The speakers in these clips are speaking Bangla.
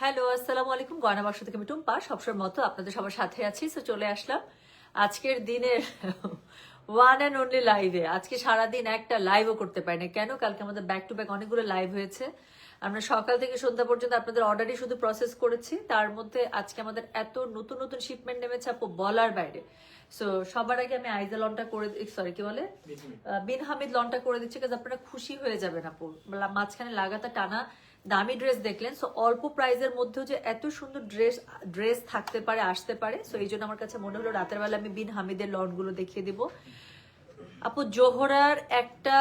হ্যালো, আসসালামু আলাইকুম। গয়না বাক্স থেকে আমি টুম্পা, সবসময় মতো আপনাদের সবার সাথে আছি। তো চলে আসলাম আজকের দিনের ওয়ান অ্যান্ড অনলি লাইভে। আজকে সারাদিন একটা লাইভও করতে পারি না। কেন? কালকে আমাদের ব্যাক টু ব্যাক অনেকগুলো লাইভ হয়েছে। আমরা সকাল থেকে সন্ধ্যা পর্যন্ত আপনাদের অর্ডারই শুধু প্রসেস করেছি। তার মধ্যে আজকে আমাদের এত নতুন নতুন শিপমেন্ট নেমেছে আপু, বলার বাইরে। সো সবার আগে আমি আইজা লনটা করে, সরি কি বলে, বিন হামিদ লনটা করে দিচ্ছি, কাজ আপনারা খুশি হয়ে যাবেন আপু। মাঝখানে লাগাতার টানা দামি ড্রেস দেখলেন। সো অল্প প্রাইজের মধ্যেও যে এত সুন্দর ড্রেস থাকতে পারে, আসতে পারে। সো এই জন্য আমার কাছে মনে হলো রাতের বেলা আমি বিন হামিদের লন গুলো দেখিয়ে দিব আপু। জোহরার একটা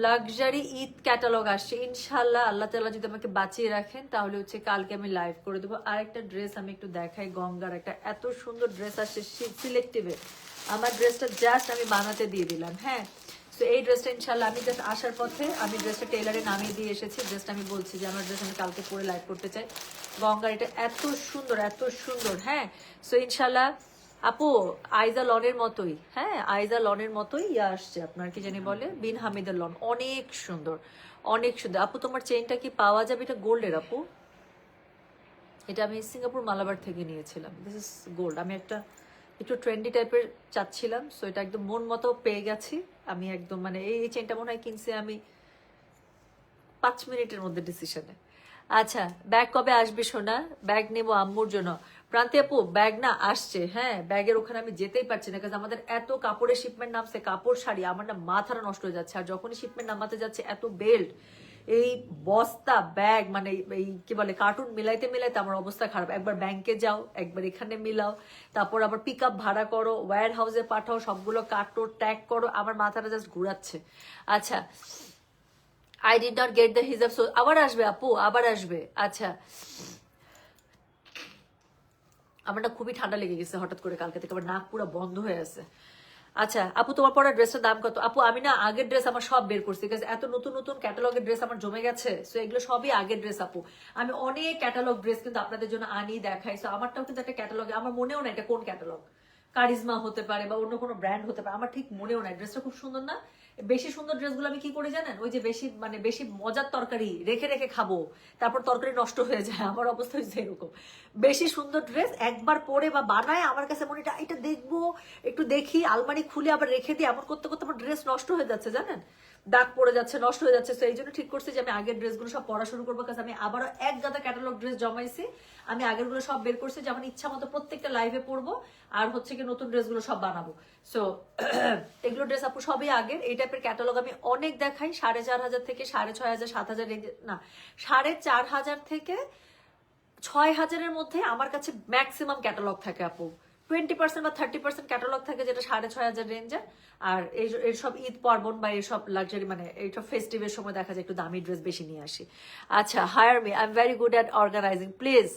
লাক্সারি ঈদ ক্যাটালগ আসছে ইনশাল্লাহ, আল্লাহ তাআলা যদি আমাকে বাঁচিয়ে রাখেন তাহলে হচ্ছে কালকে আমি লাইভ করে দেবো। আর একটা ড্রেস আমি একটু দেখাই, গঙ্গার একটা এত সুন্দর ড্রেস আসছে সিলেক্টিভে। আমার ড্রেসটা জাস্ট আমি বানাতে দিয়ে দিলাম। হ্যাঁ, তো এই ড্রেসটা ইনশাল্লাহ আমি জাস্ট আসার পথে আমি ড্রেসটা টেলারে নামিয়ে দিয়ে এসেছি। জাস্ট আমি বলছি যে আমার ড্রেস আমি কালকে পরে লাইভ করতে চাই। গঙ্গার এটা এত সুন্দর, এত সুন্দর। হ্যাঁ, সো ইনশাল্লাহ আপু আইজা লনের মতোই, হ্যাঁ আইজা লনের মতোই আসছে আপনার কি জানি বলে বিন হামিদের লন, অনেক সুন্দর, অনেক সুন্দর। আপু তোমার চেইনটা কি পাওয়া যাবে? এটা গোল্ডের আপু, এটা আমি সিঙ্গাপুর মালাবার থেকে নিয়েছিলাম। This is gold. আমি একটা একটু ট্রেন্ডি টাইপের চাচ্ছিলাম, সো এটা একদম মন মতো পেয়ে গেছি আমি একদম। মানে এই চেইনটা মনে হয় কিনছি আমি 5 মিনিটের মধ্যে ডিসিশনে। আচ্ছা, ব্যাগ কবে আসবে সোনা? ব্যাগ নেবো আম্মুর জন্য। প্রান্তি আপু ব্যাগ না আসছে, হ্যাঁ ব্যাগের ওখানে আমি যেতেই পারছি না, কারণ আমাদের এত কাপড়ের শিপমেন্ট নামছে, কাপড় শাড়ি, আমার না মাথাটা নষ্ট হয়ে যাচ্ছে। আর যখনই শিপমেন্ট নামাতে যাচ্ছে এত বেল্ট, এই বস্তা ব্যাগ, মানে এই কি বলে কার্টুন মিলাইতে মিলাইতে আমার অবস্থা খারাপ। একবার ব্যাংকে যাও, একবার এখানে মিলাও, তারপর আবার পিক আপ ভাড়া করো, ওয়্যার হাউসে পাঠাও, সবগুলো কাটো, ট্যাগ করো, আমার মাথাটা জাস্ট ঘুরাচ্ছে। আচ্ছা, I did not get the হিজাব। সো আবার আসবে আপু, আবার আসবে। আচ্ছা, আমার না খুবই ঠান্ডা লেগে গেছে হঠাৎ করে, কালকে থেকে আমার নাক পুরো বন্ধ হয়ে আছে। আচ্ছা আপু, তোমার পরা ড্রেসটার দাম কত? আপু আমি না আগের ড্রেস আমার সব বের করছি, বিকজ এত নতুন নতুন ক্যাটালগের ড্রেস আমার জমে গেছে। সো এগুলো সবই আগের ড্রেস আপু। আমি অনেক ক্যাটালগ ড্রেস কিন্তু আপনাদের জন্য আনি, দেখাই। সো আমারটাও কিন্তু একটা ক্যাটালগে, আমার মনেও না এটা কোন ক্যাটালগ, কারিজমা হতে পারে বা অন্য কোনো ব্র্যান্ড হতে পারে, আমার ঠিক মনেও নাই। ড্রেসটা খুব সুন্দর না? বেশি সুন্দর ড্রেসগুলো আমি কি করে জানেন, ওই যে বেশি মানে বেশি মজার তরকারি রেখে রেখে খাবো, তারপর তরকারি নষ্ট হয়ে যায়, আমার অবস্থা হচ্ছে এরকম। বেশি সুন্দর ড্রেস একবার পরে বা বানায় আমার কাছে মনে হয় এটা দেখবো, একটু দেখি, আলমারি খুলে আবার রেখে দিই, এমন করতে করতে আমার ড্রেস নষ্ট হয়ে যাচ্ছে জানেন, দাগ পড়ে যাচ্ছে, নষ্ট হয়ে যাচ্ছে। তো এই জন্য ঠিক করছি যে আমি আগের ড্রেসগুলো সব পড়া শুরু করবো, কারণ আমি আবারও এক গাদা ক্যাটালগ ড্রেস জমাইছি। আমি আগের গুলো সব বের করছি, যেমন ইচ্ছা মতো প্রত্যেকটা লাইভে পরবো, আর হচ্ছে কি নতুন ড্রেসগুলো সব বানাবো। সো এগুলো ড্রেস আপু সবই আগের। এই টাইপের ক্যাটালগ আমি অনেক দেখাই, 4,500 থেকে 6,500, 7,000 রেঞ্জে, না 4,500 থেকে 6,000-এর মধ্যে আমার কাছে ম্যাক্সিমাম ক্যাটালগ থাকে আপু। 20% বা 30% ক্যাটালগ থাকে যেটা 6,500 রেঞ্জে। আর এই সব ঈদ পার্বণ বা এইসব লাক্সারি মানে এইসব ফেস্টিভের সময় দেখা যায় একটু দামি ড্রেস বেশি নিয়ে আসি। আচ্ছা, hire me, I am very good at organising, please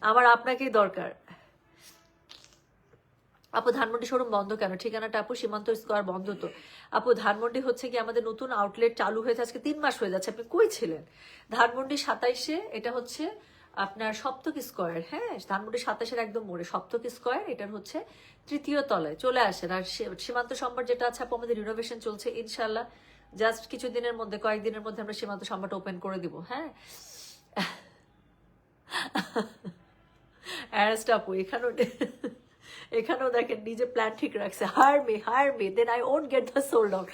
আমার আপনাকেই দরকার। আপু ধানমন্ডি শোরুম বন্ধ কেন? ঠিকানাটা আপু সীমান্ত স্কোয়ার বন্ধ তো। আপু ধানমন্ডি হচ্ছে কি আমাদের নতুন আউটলেট চালু হয়েছে, আজকে 3 মাস হয়ে যাচ্ছে। আপনি কই ছিলেন? ধানমন্ডি 27-এ, এটা হচ্ছে আপনার সপ্তক স্কোয়ার। হ্যাঁ, ধানমন্ডি 27-এর একদম মোড়ে সপ্তক স্কোয়ার, এটার হচ্ছে 3য় তলায় চলে আসেন। আর সীমান্ত সম্ভার যেটা আছে আপু, আমাদের রিনোভেশন চলছে ইনশাল্লাহ, জাস্ট কিছুদিনের মধ্যে, কয়েকদিনের মধ্যে আমরা সীমান্ত সম্ভারটা ওপেন করে দিব। হ্যাঁ অ্যারেস্ট আপু এখানেও এখানেও দেখেন নিজে প্ল্যান ঠিক রাখছে, hire me then I won't get the sold out.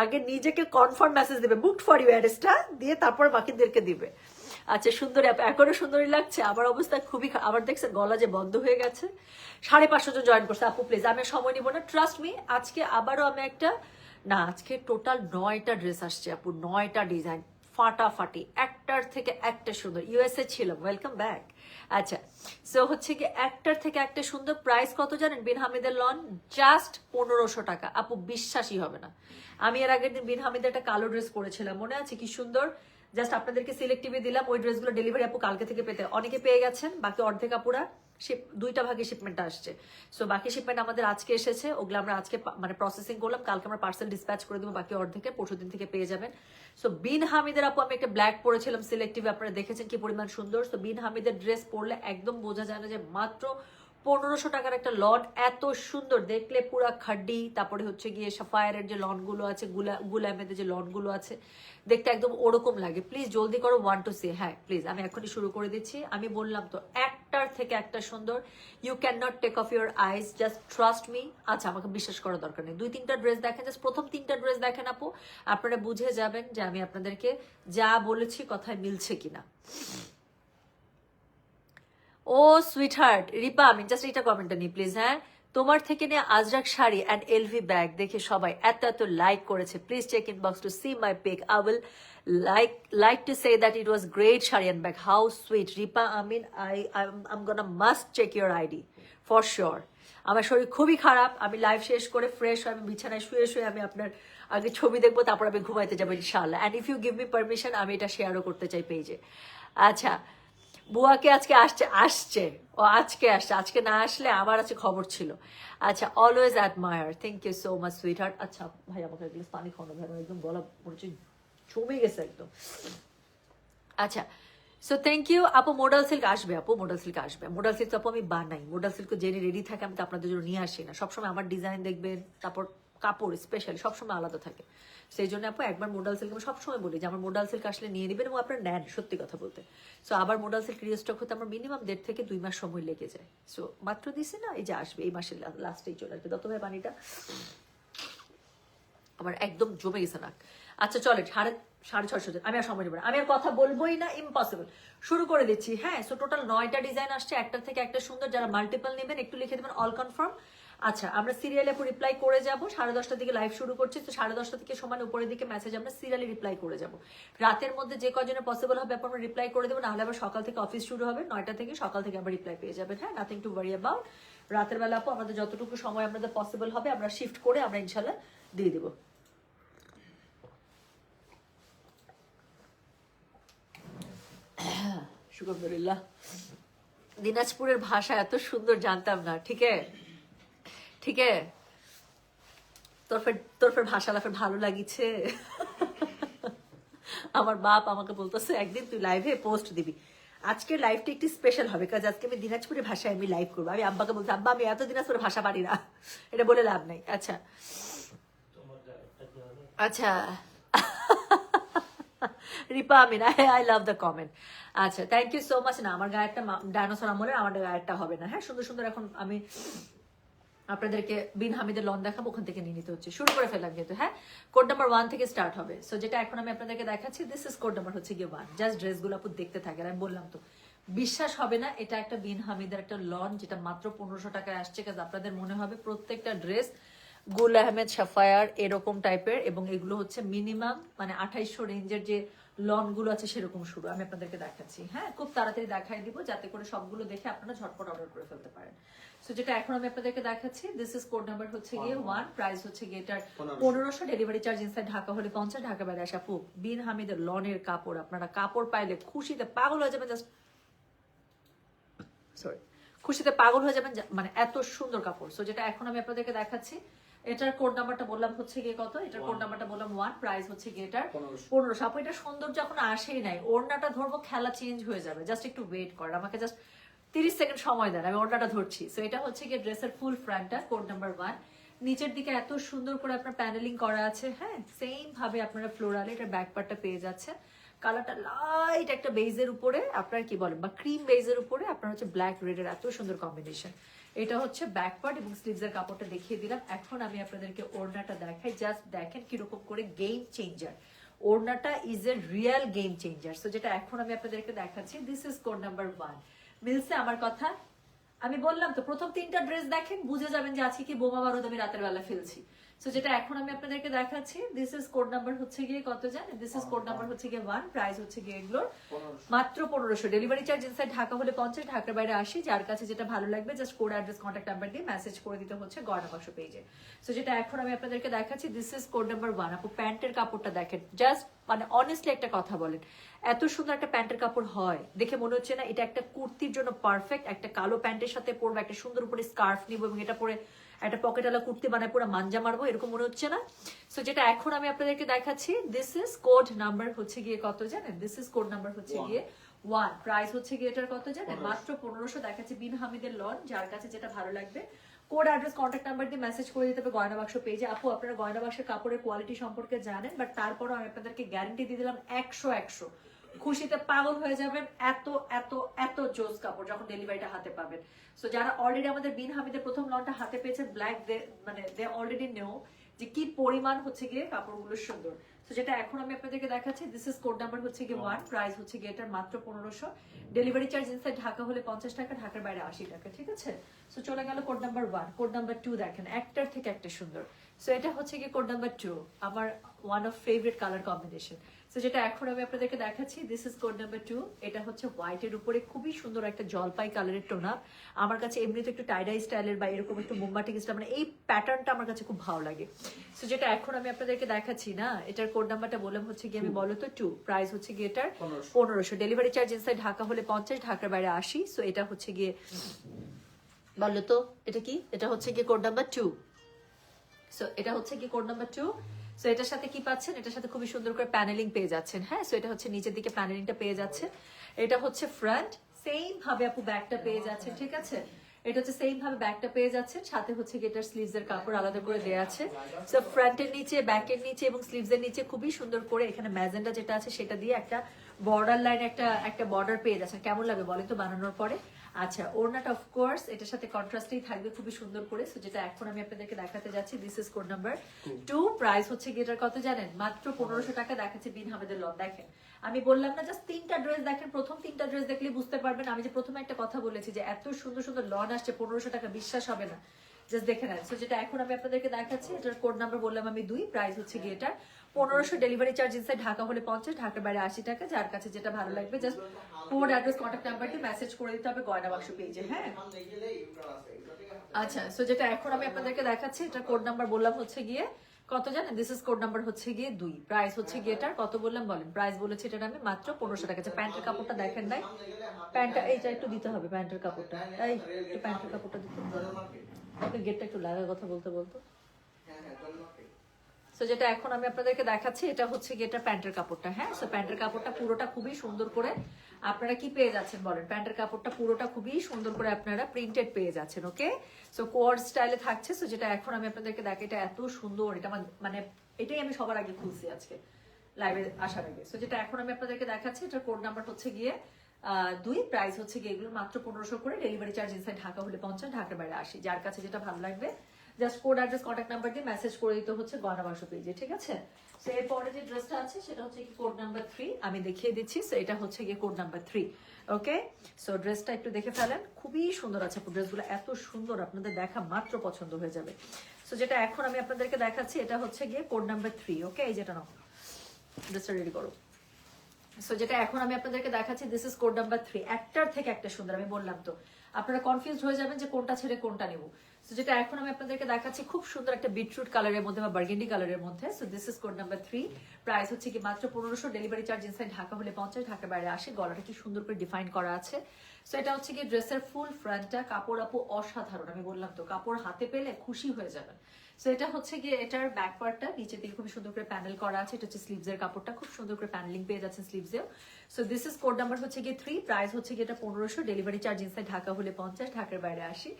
আগে নিজেকে কনফার্ম মেসেজ দিবে, বুকড ফর ইউ অ্যারেস্টটা দিয়ে তারপর বাকিদেরকে দিবে। আচ্ছা, সুন্দরী আপু এখনো সুন্দরী লাগছে। আমার অবস্থা খুবই আবার দেখছেন গলা যে বন্ধ হয়ে গেছে। 550 জন জয়েন করছে আপু, প্লিজ আমি সময় নিব না, ট্রাস্ট মি। আজকে আবারও আমি একটা, না আজকে টোটাল 9টা ড্রেস আসছে আপু, 9টা ডিজাইন ফাটাফাটি, একটার থেকে একটা সুন্দর। ইউএসএ ছিলাম, ওয়েলকাম ব্যাক। আচ্ছা, সো হচ্ছে কি একটার থেকে একটা সুন্দর। প্রাইস কত জানেন? বিন হামিদের লন জাস্ট 1500 টাকা আপু, বিশ্বাসই হবে না। আমি এর আগের দিন বিন হামিদের একটা কালো ড্রেস পরেছিলাম, মনে আছে কি সুন্দর। জাস্ট আপনাদেরকে সিলেক্টিভে দিলাম, ওই ড্রেসগুলো ডেলিভারি আপু কালকে থেকে পেতে অনেকে পেয়ে গেছেন, বাকি অর্ধেক আপুরা দুইটা ভাগে শিপমেন্টটা আসছে। সো বাকি শিপমেন্ট আমাদের আজকে এসেছে, ওগুলো আমরা আজকে মানে প্রসেসিং করলাম, কালকে আমরা পার্সেল ডিসপ্যাচ করে দেবো, বাকি অর্ধেকে পরশুদিন থেকে পেয়ে যাবেন। সো বিন হামিদের আপু আমি একটা ব্ল্যাক পরেছিলাম সিলেক্টিভ, আপনারা দেখেছেন কি পরিমাণ সুন্দর। সো বিন হামিদের ড্রেস পরলে একদম বোঝা যায় না যে মাত্র 1500 টাকার একটা লন, এত সুন্দর দেখলে পুরা খাড্ডি। তারপরে হচ্ছে গিয়ে সাফায়ারের যে লনগুলো আছে, গুল আহমেদের যে লনগুলো আছে, দেখতে একদম ওরকম লাগে। প্লিজ জলদি করো, ওয়ান টু সে। হ্যাঁ প্লিজ, আমি এখনই শুরু করে দিচ্ছি। আমি বললাম তো একটার থেকে একটা সুন্দর, you can not take off your eyes, just trust me. আচ্ছা, আমাকে বিশ্বাস করার দরকার নেই, 2-3টা ড্রেস দেখেন, জাস্ট প্রথম 3টা ড্রেস দেখেন আপু, আপনারা বুঝে যাবেন যে আমি আপনাদেরকে যা বলেছি কথায় মিলছে কিনা। ও সুইট হার্ট রিপা, আমি জাস্ট এটা কমেন্টটা নিই প্লিজ। হ্যাঁ, তোমার থেকে নিয়ে আজরাক শাড়ি অ্যান্ড এলভি ব্যাগ দেখে সবাই এত এত লাইক করেছে। Please check inbox to see my pic. I will like to say that it was great sari and bag. How sweet Ripa Amin, I gonna must check your ID for sure. আমার শরীর খুবই খারাপ, আমি লাইভ শেষ করে ফ্রেশ হয়ে আমি বিছানায় শুয়ে শুয়ে আমি আপনার আগে ছবি দেখবো, তারপর আমি ঘুমাইতে যাবো ইনশাআল্লাহ। And if you give me permission, আমি এটা শেয়ারও করতে চাই পেজে। আচ্ছা, বুয়াকে আজকে আসছে ও আজকে আসছে, আজকে না আসলে আমার আছে খবর ছিল। আচ্ছা, always admire, thank you so much sweet heart. আচ্ছা ভাই, আমাকে এক গ্লাস পানি খাওয়ানো ভাই, আমার একদম গলা মনে হচ্ছে জমে গেছে একদম। আচ্ছা, সো থ্যাংক ইউ আপু। মোডাল সিল্ক আসবে আপু, মোডাল সিল্ক আসবে। মোডাল সিল্ক আপু আমি বানাই, মোডাল সিল্ক জেনে রেডি থাকে, আমি তো আপনাদের জন্য নিয়ে আসি না সবসময়। আমার ডিজাইন দেখবেন, তারপর কাপড় স্পেশালি সবসময় আলাদা থাকে। সেই জন্য আপু একবার মোডাল সিল্ক আমি সবসময় বলি যে আমার মোডাল সিল্ক আসলে নিয়ে নেবেন এবং আপনার নেন, সত্যি কথা বলতে। সো আবার মোডাল সিল্ক রিস্টক হতে আমার মিনিমাম 1.5 থেকে 2 মাস সময় লেগে যায়। সো মাত্র দিছি না, এই যে আসবে এই মাসের লাস্টেই চলে আসবে। দত্ত ভাই পানিটা আমার একদম জমে গেছে না। আচ্ছা চলে, 650 আমি আর সময় নেব না, আমি আর কথা বলবোই না, ইম্পসিবল। শুরু করে দিচ্ছি। হ্যাঁ, সো টোটাল 9টা ডিজাইন আসছে, একটার থেকে একটা সুন্দর। যারা মাল্টিপল নেবেন একটু লিখে দেবেন অল কনফার্ম। আচ্ছা, আমরা সিরিয়ালে রিপ্লাই করে যাব, 10:30টার দিকে লাইভ শুরু করছি, তো 10:30টা থেকে সমান উপরের দিকে মেসেজ আমরা সিরিয়ালি রিপ্লাই করে যাব। রাতের মধ্যে যে কজনের পসিবল হবে আপনারা রিপ্লাই করে দেবেন, নাহলে আবার সকাল থেকে অফিস শুরু হবে 9টা থেকে, সকাল থেকে আবার রিপ্লাই পেয়ে যাবেন। হ্যাঁ, নাথিং টু ওয়ারি অ্যাবাউট। রাতের বেলা আপু আমাদের যতটুকু সময় আমাদের পসিবল হবে আমরা শিফট করে আমরা ইনশাল্লাহ দিয়ে দেবো। শুকরদুলিল্লাহ, দিনাজপুরের ভাষা এত সুন্দর জানতাম না। ঠিক ঠিক তোর ফের ভাষা লাফের ভালো লাগিছে। আমার বাপ আমাকে বলতেছে একদিন তুই লাইভে পোস্ট দিবি। আজকের লাইভটা একটু স্পেশাল হবে, কাজ আজকে আমি দিনাজপুরের ভাষায় আমি লাইভ করবো। আমি আব্বাকে বলছি, আব্বা আমি এত দিনাজপুরের ভাষা পারি না, এটা বলে লাভ নাই। আচ্ছা আচ্ছা Ripa Amin, I love the comment. আচ্ছা, থ্যাংক ইউ সো মাচ। না, আমার গায়েরটা ডাইনোসর আমলে, আমার গায়েরটা হবে না। হ্যাঁ, সুন্দর সুন্দর এখন আমি আপনাদেরকে বিন হামিদের লন দেখাবো, ওখান থেকে নিয়ে নিতে হচ্ছে। শুরু করে ফেললাম যেহেতু। হ্যাঁ, কোড নাম্বার 1 থেকে স্টার্ট হবে। সো যেটা এখন আমি আপনাদেরকে দেখাচ্ছি, দিস ইজ কোড নাম্বার হচ্ছে গিয়ে 1। জাস্ট ড্রেসগুলো আপু দেখতে থাকে, আমি বললাম তো বিশ্বাস হবে না, এটা একটা বিন হামিদের একটা লন যেটা মাত্র 1500 টাকায় আসছে। কাজ আপনাদের মনে হবে প্রত্যেকটা ড্রেস গুল আহমেদ সাফায়ার এরকম টাইপের, এবং এগুলো হচ্ছে মিনিমাম মানে 2800 রেঞ্জের যে লন গুলো আছে সেরকম শুরু। আমি আপনাদেরকে দেখাচ্ছি। হ্যাঁ, খুব তাড়াতাড়ি দেখাই দিব যাতে করে সবগুলো দেখে আপনারা ঝটপট অর্ডার করে ফেলতে পারেন। সো যেটা এখন আমি আপনাদেরকে দেখাচ্ছি, দিস ইজ কোড নাম্বার হচ্ছে গিয়ে 1, প্রাইস হচ্ছে গিয়ে এটার 1500, ডেলিভারি চার্জ ইনসাইড ঢাকা হলে 50, ঢাকা বাইরে আসা আপু। বিন হামিদের লনের কাপড়, আপনারা কাপড় পাইলে খুশিতে পাগল হয়ে যাবেন। জাস্ট সরি, খুশিতে পাগল হয়ে যাবেন, মানে এত সুন্দর কাপড়। সো যেটা এখন আমি আপনাদেরকে দেখাচ্ছি, এটার কোড নাম্বারটা বললাম হচ্ছে গিয়ে কত, এটার কোড নাম্বারটা বললাম 1, প্রাইস হচ্ছে গিয়ে এটার 1500। আপু এটা সৌন্দর্য এখন আসেই নাই, ওড়নাটা ধরবো খেলা চেঞ্জ হয়ে যাবে, জাস্ট একটু ওয়েট করেন, আমাকে জাস্ট 30 সেকেন্ড সময় দেন, আমি ওড়নাটা ধরছি। সো এটা হচ্ছে গিয়ে ড্রেসের ফুল ফ্রন্টটা, কোড নাম্বার 1। নিচের দিকে এত সুন্দর করে আপনার প্যানেলিং করা আছে। হ্যাঁ, সেম ভাবে আপনারা ফ্লোরালে এটার ব্যাক পার্টটা পেয়ে যাচ্ছে। কালারটা লাইট একটা বেজের উপরে, আপনার কি বলেন বা ক্রিম বেজের উপরে আপনার হচ্ছে ব্ল্যাক রেডের এত সুন্দর কম্বিনেশন। এটা হচ্ছে ব্যাক পার্ট এবং স্লিভসের কাপড়টা দেখিয়ে দিলাম। এখন আমি আপনাদেরকে ওড়নাটা দেখাই, জাস্ট দেখেন কিরকম করে গেম চেঞ্জার। ওড়নাটা is a real game changer. So যেটা এখন আমি আপনাদেরকে দেখাচ্ছি, দিস ইজ কোড নাম্বার 1। মিলছে আমার কথা? আমি বললাম তো প্রথম 3টা ড্রেস দেখেন বুঝে যাবেন যে আজকে কি বোমা বারুদ আমি রাতের বেলা ফেলছি। সো যেটা এখন আমি আপনাদেরকে দেখাচ্ছি, দিস ইজ কোড নাম্বার হচ্ছে গিয়ে কত জানেন, দিস ইজ কোড নাম্বার হচ্ছে গিয়ে 1, প্রাইস হচ্ছে গিয়ে এগুলোর মাত্র 1500, ডেলিভারি চার্জ ইনসাইড ঢাকা হলে 50, ঢাকার বাইরে 80। যার কাছে যেটা ভালো লাগবে just code address contact number দিয়ে মেসেজ করে দিতে হচ্ছে গয়না বাক্স পেজে। সো যেটা এখন আমি আপনাদেরকে দেখাচ্ছি, দিস ইজ কোড নাম্বার 1। আপু প্যান্টের কাপড়টা দেখেন, জাস্ট মানে অনেস্টলি একটা কথা বলেন, এত সুন্দর একটা প্যান্টের কাপড় হয় দেখে মনে হচ্ছে না এটা একটা কুর্তির জন্য পারফেক্ট। একটা কালো প্যান্টের সাথে পরবো, একটা সুন্দর উপরে স্কার্ফ নিবো এবং এটা পরে একটা পকেটওয়ালা কুর্তি বানায় পুরো মাঞ্জা মারবো এরকম মনে হচ্ছে না? সো যেটা এখন আমি আপনাদেরকে দেখাচ্ছি, দিস ইজ কোড নাম্বার হচ্ছে গিয়ে কত জানেন? দিস ইজ কোড নাম্বার হচ্ছে গিয়ে 1, প্রাইস হচ্ছে গিয়ে এটার কত জানেন? মাত্র 1500 দেখাচ্ছে বিন হামিদের লন, যার কাছে যেটা ভালো লাগবে কোড অ্যাড্রেস কন্ট্যাক্ট নাম্বার দিয়ে মেসেজ করে দিতে হবে গয়না বাক্স পেজে। আপু আপনারা গয়না বাক্সের কাপড়ের কোয়ালিটি সম্পর্কে জানেন, বাট তারপরও আমি আপনাদেরকে গ্যারান্টি দিয়ে দিলাম 100 খুশিতে পাগল হয়ে যাবেন, এত এত এত জোস কাপড় যখন ডেলিভারিটা হাতে পাবেন। সো যারা অলরেডি আমাদের বিন হামিদের প্রথম লনটা হাতে পেয়েছে ব্ল্যাক, মানে দে অলরেডি নো যে কি পরিমাণ হচ্ছে গিয়ে কাপড়গুলো সুন্দর। তো যেটা এখন আমি আপনাদেরকে দেখাচ্ছি, দিস ইজ কোড নাম্বার হচ্ছে গিয়ে 1, প্রাইস হচ্ছে গিয়ে এটার মাত্র 1500, ডেলিভারি চার্জ ইনসাইড ঢাকা হলে 50 টাকা, ঢাকার বাইরে 80 টাকা, ঠিক আছে? সো চলে গেল কোড নাম্বার 1। কোড নাম্বার 2 দেখেন, একটার থেকে একটা সুন্দর। সো এটা হচ্ছে গিয়ে কোড নাম্বার 2, আমার one of favourite colour combination. So যেটা এখন আমি আপনাদেরকে দেখাচ্ছি, দিস ইজ কোড নাম্বার 2। এটা হচ্ছে হোয়াইটের উপরে খুবই সুন্দর একটা জলপাই কালারের টোন আপ। আমার কাছে এমনিতে একটু টাইডাই স্টাইলের বা এরকম একটু মোমবাটিক স্টাইল, মানে এই প্যাটার্নটা আমার কাছে খুব ভালো লাগে। সো যেটা এখন আমি আপনাদেরকে দেখাচ্ছি না, এটার কোড নাম্বারটা বললাম হচ্ছে গিয়ে আমি বলো তো 2, প্রাইস হচ্ছে গিয়ে এটার 1500, ডেলিভারি চার্জ ইনসাইড ঢাকা হলে 50, ঢাকার বাইরে 80। সো এটা হচ্ছে গিয়ে বলো তো এটা কি? এটা হচ্ছে গিয়ে কোড নাম্বার 2। সো এটা হচ্ছে কি কোড নাম্বার 2। সো এটার সাথে কি পাচ্ছেন? এটার সাথে খুবই সুন্দর করে প্যানেলিং পেয়ে যাচ্ছেন। হ্যাঁ, সো এটা হচ্ছে নিচের দিকে প্যানেলিংটা পেয়ে যাচ্ছে। এটা হচ্ছে ফ্রন্ট, সেম ভাবে আপু ব্যাকটা পেয়ে যাচ্ছেন, ঠিক আছে? এটা হচ্ছে সেম ভাবে ব্যাকটা পেয়ে যাচ্ছেন, সাথে হচ্ছে কি এটার স্লিভস এর কাপড় আলাদা করে দেয়া আছে। সো ফ্রন্টের নিচে, ব্যাকের নিচে এবং স্লিভস এর নিচে খুবই সুন্দর করে এখানে ম্যাজেন্ডা যেটা আছে সেটা দিয়ে একটা বর্ডার লাইন, একটা বর্ডার পেয়ে যাচ্ছেন। কেমন লাগে বলেন তো বানানোর পরে? আচ্ছা, ওড়নাটা অফকোর্স এটার সাথে কন্ট্রাস্টেই থাকবে খুবই সুন্দর করে। সো যেটা এখন আমি আপনাদেরকে দেখাতে যাচ্ছি, this is code number 2, price হচ্ছে কি এটার কত জানেন? মাত্র 1500 টাকা দেখাচ্ছে বিন হামিদের লন। দেখেন আমি বললাম না, জাস্ট 3টা ড্রেস দেখেন, প্রথম 3টা ড্রেস দেখলে বুঝতে পারবেন। আমি যে প্রথমে একটা কথা বলেছি যে এত সুন্দর সুন্দর লন আসছে 1500 টাকা, বিশ্বাস হবে না, জাস্ট দেখে নেন। সো যেটা এখন আমি আপনাদেরকে দেখাচ্ছি, এটার কোড নাম্বার বললাম আমি 2, প্রাইস হচ্ছে গিয়ে এটা 1500, ডেলিভারি চার্জ ইনসাইড ঢাকা হলে 50, ঢাকার বাইরে 80 টাকা, যার কাছে যেটা ভালো লাগবে জাস্ট কোড অ্যাড্রেস কন্ট্যাক্ট নাম্বারটি মেসেজ করে দিতে হবে গয়না বাক্স পেজে। হ্যাঁ, আচ্ছা। সো যেটা এখন আমি আপনাদেরকে দেখাচ্ছি, এটা কোড নাম্বার বললাম হচ্ছে গিয়ে কত জানেন? দিস ইজ কোড নাম্বার হচ্ছে গিয়ে 2, প্রাইস হচ্ছে গিয়ে এটার কত বললাম বলেন? প্রাইস বলেছি এটার আমি মাত্র 1500 টাকা। প্যান্টের কাপড়টা দেখেন নাই? প্যান্টটা এইটা একটু দিতে হবে, প্যান্টের কাপড়টা এই একটু প্যান্টের কাপড়টা দিতে হবে। গেটটা একটু লাগা কথা বলতে বলতো। সো যেটা এখন আমি আপনাদেরকে দেখাচ্ছি, এটা হচ্ছে গিয়ে এটা প্যান্টের কাপড়টা। হ্যাঁ, সো প্যান্টের কাপড়টা পুরোটা খুবই সুন্দর করে আপনারা কি পেয়ে যাচ্ছেন বলেন? প্যান্টের কাপড়টা পুরোটা খুবই সুন্দর করে আপনারা প্রিন্টেড পেয়ে যাচ্ছেন। ওকে, সো কোয়ার্ড স্টাইলে থাকছে। সো যেটা এখন আমি আপনাদেরকে দেখাই, এটা এত সুন্দর, এটা মানে এটাই আমি সবার আগে খুলছি আজকে লাইভে আসার আগে। সো যেটা এখন আমি আপনাদেরকে দেখাচ্ছি, এটার কোড নাম্বার হচ্ছে গিয়ে 2, প্রাইস হচ্ছে গিয়ে এগুলো মাত্র 1500 করে, ডেলিভারি চার্জ ইনসাইড ঢাকা হলে 50, ঢাকার বাইরে 80, যার কাছে যেটা ভালো লাগবে just code address contact number দিয়ে মেসেজ করে দিতে হচ্ছে গয়না বাক্স পেজে, ঠিক আছে? সো এরপরে যে ড্রেসটা আছে সেটা হচ্ছে কি কোড নাম্বার 3, আমি দেখিয়ে দিচ্ছি। সো এটা হচ্ছে গিয়ে কোড নাম্বার 3। ওকে, সো ড্রেসটা একটু দেখে ফেলেন, খুবই সুন্দর আছে ড্রেসগুলো, এত সুন্দর আপনাদের দেখা মাত্র পছন্দ হয়ে যাবে। সো যেটা এখন আমি আপনাদেরকে দেখাচ্ছি, এটা হচ্ছে গিয়ে কোড নাম্বার 3। ওকে, এই যেটা নাও, ড্রেসটা রেডি করো। সো যেটা এখন আমি আপনাদেরকে দেখাচ্ছি, দিস ইজ কোড নাম্বার 3, একটার থেকে একটা সুন্দর। আমি বললাম তো আপনারা কনফিউজ হয়ে যাবেন যে কোনটা ছেড়ে কোনটা নেব। সো যেটা এখন আমি আপনাদেরকে দেখাচ্ছি, খুব সুন্দর একটা বিটরুট কালারের মধ্যে বা বার্গেন্ডি কালারের মধ্যে। So this is code number 3, price হচ্ছে কি মাত্র 1500, ডেলিভারি চার্জ ইনসাইড ঢাকা হলে 50, ঢাকার বাইরে 80, গলাটা কি সুন্দর করে ডিফাইন করা আছে। সো এটা হচ্ছে কি ড্রেসের ফুল ফ্রন্টটা, কাপড় আপু অসাধারণ, আমি বললাম তো কাপড় হাতে পেলে খুশি হয়ে যাবেন। সো এটা হচ্ছে গিয়ে এটার ব্যাক পার্টটা, নিচে দিকে খুব সুন্দর করে প্যানেল করা আছে। এটা হচ্ছে স্লিভস এর কাপড়টা, খুব সুন্দর করে প্যানেলিং পেয়ে যাচ্ছেন স্লিভসেও। So this is code number হচ্ছে গিয়ে 3, প্রাইস হচ্ছে গিয়ে এটা 1500, ডেলিভারি চার্জ ইনসাইড ঢাকা হলে 50, ঢাকার বাইরে 80।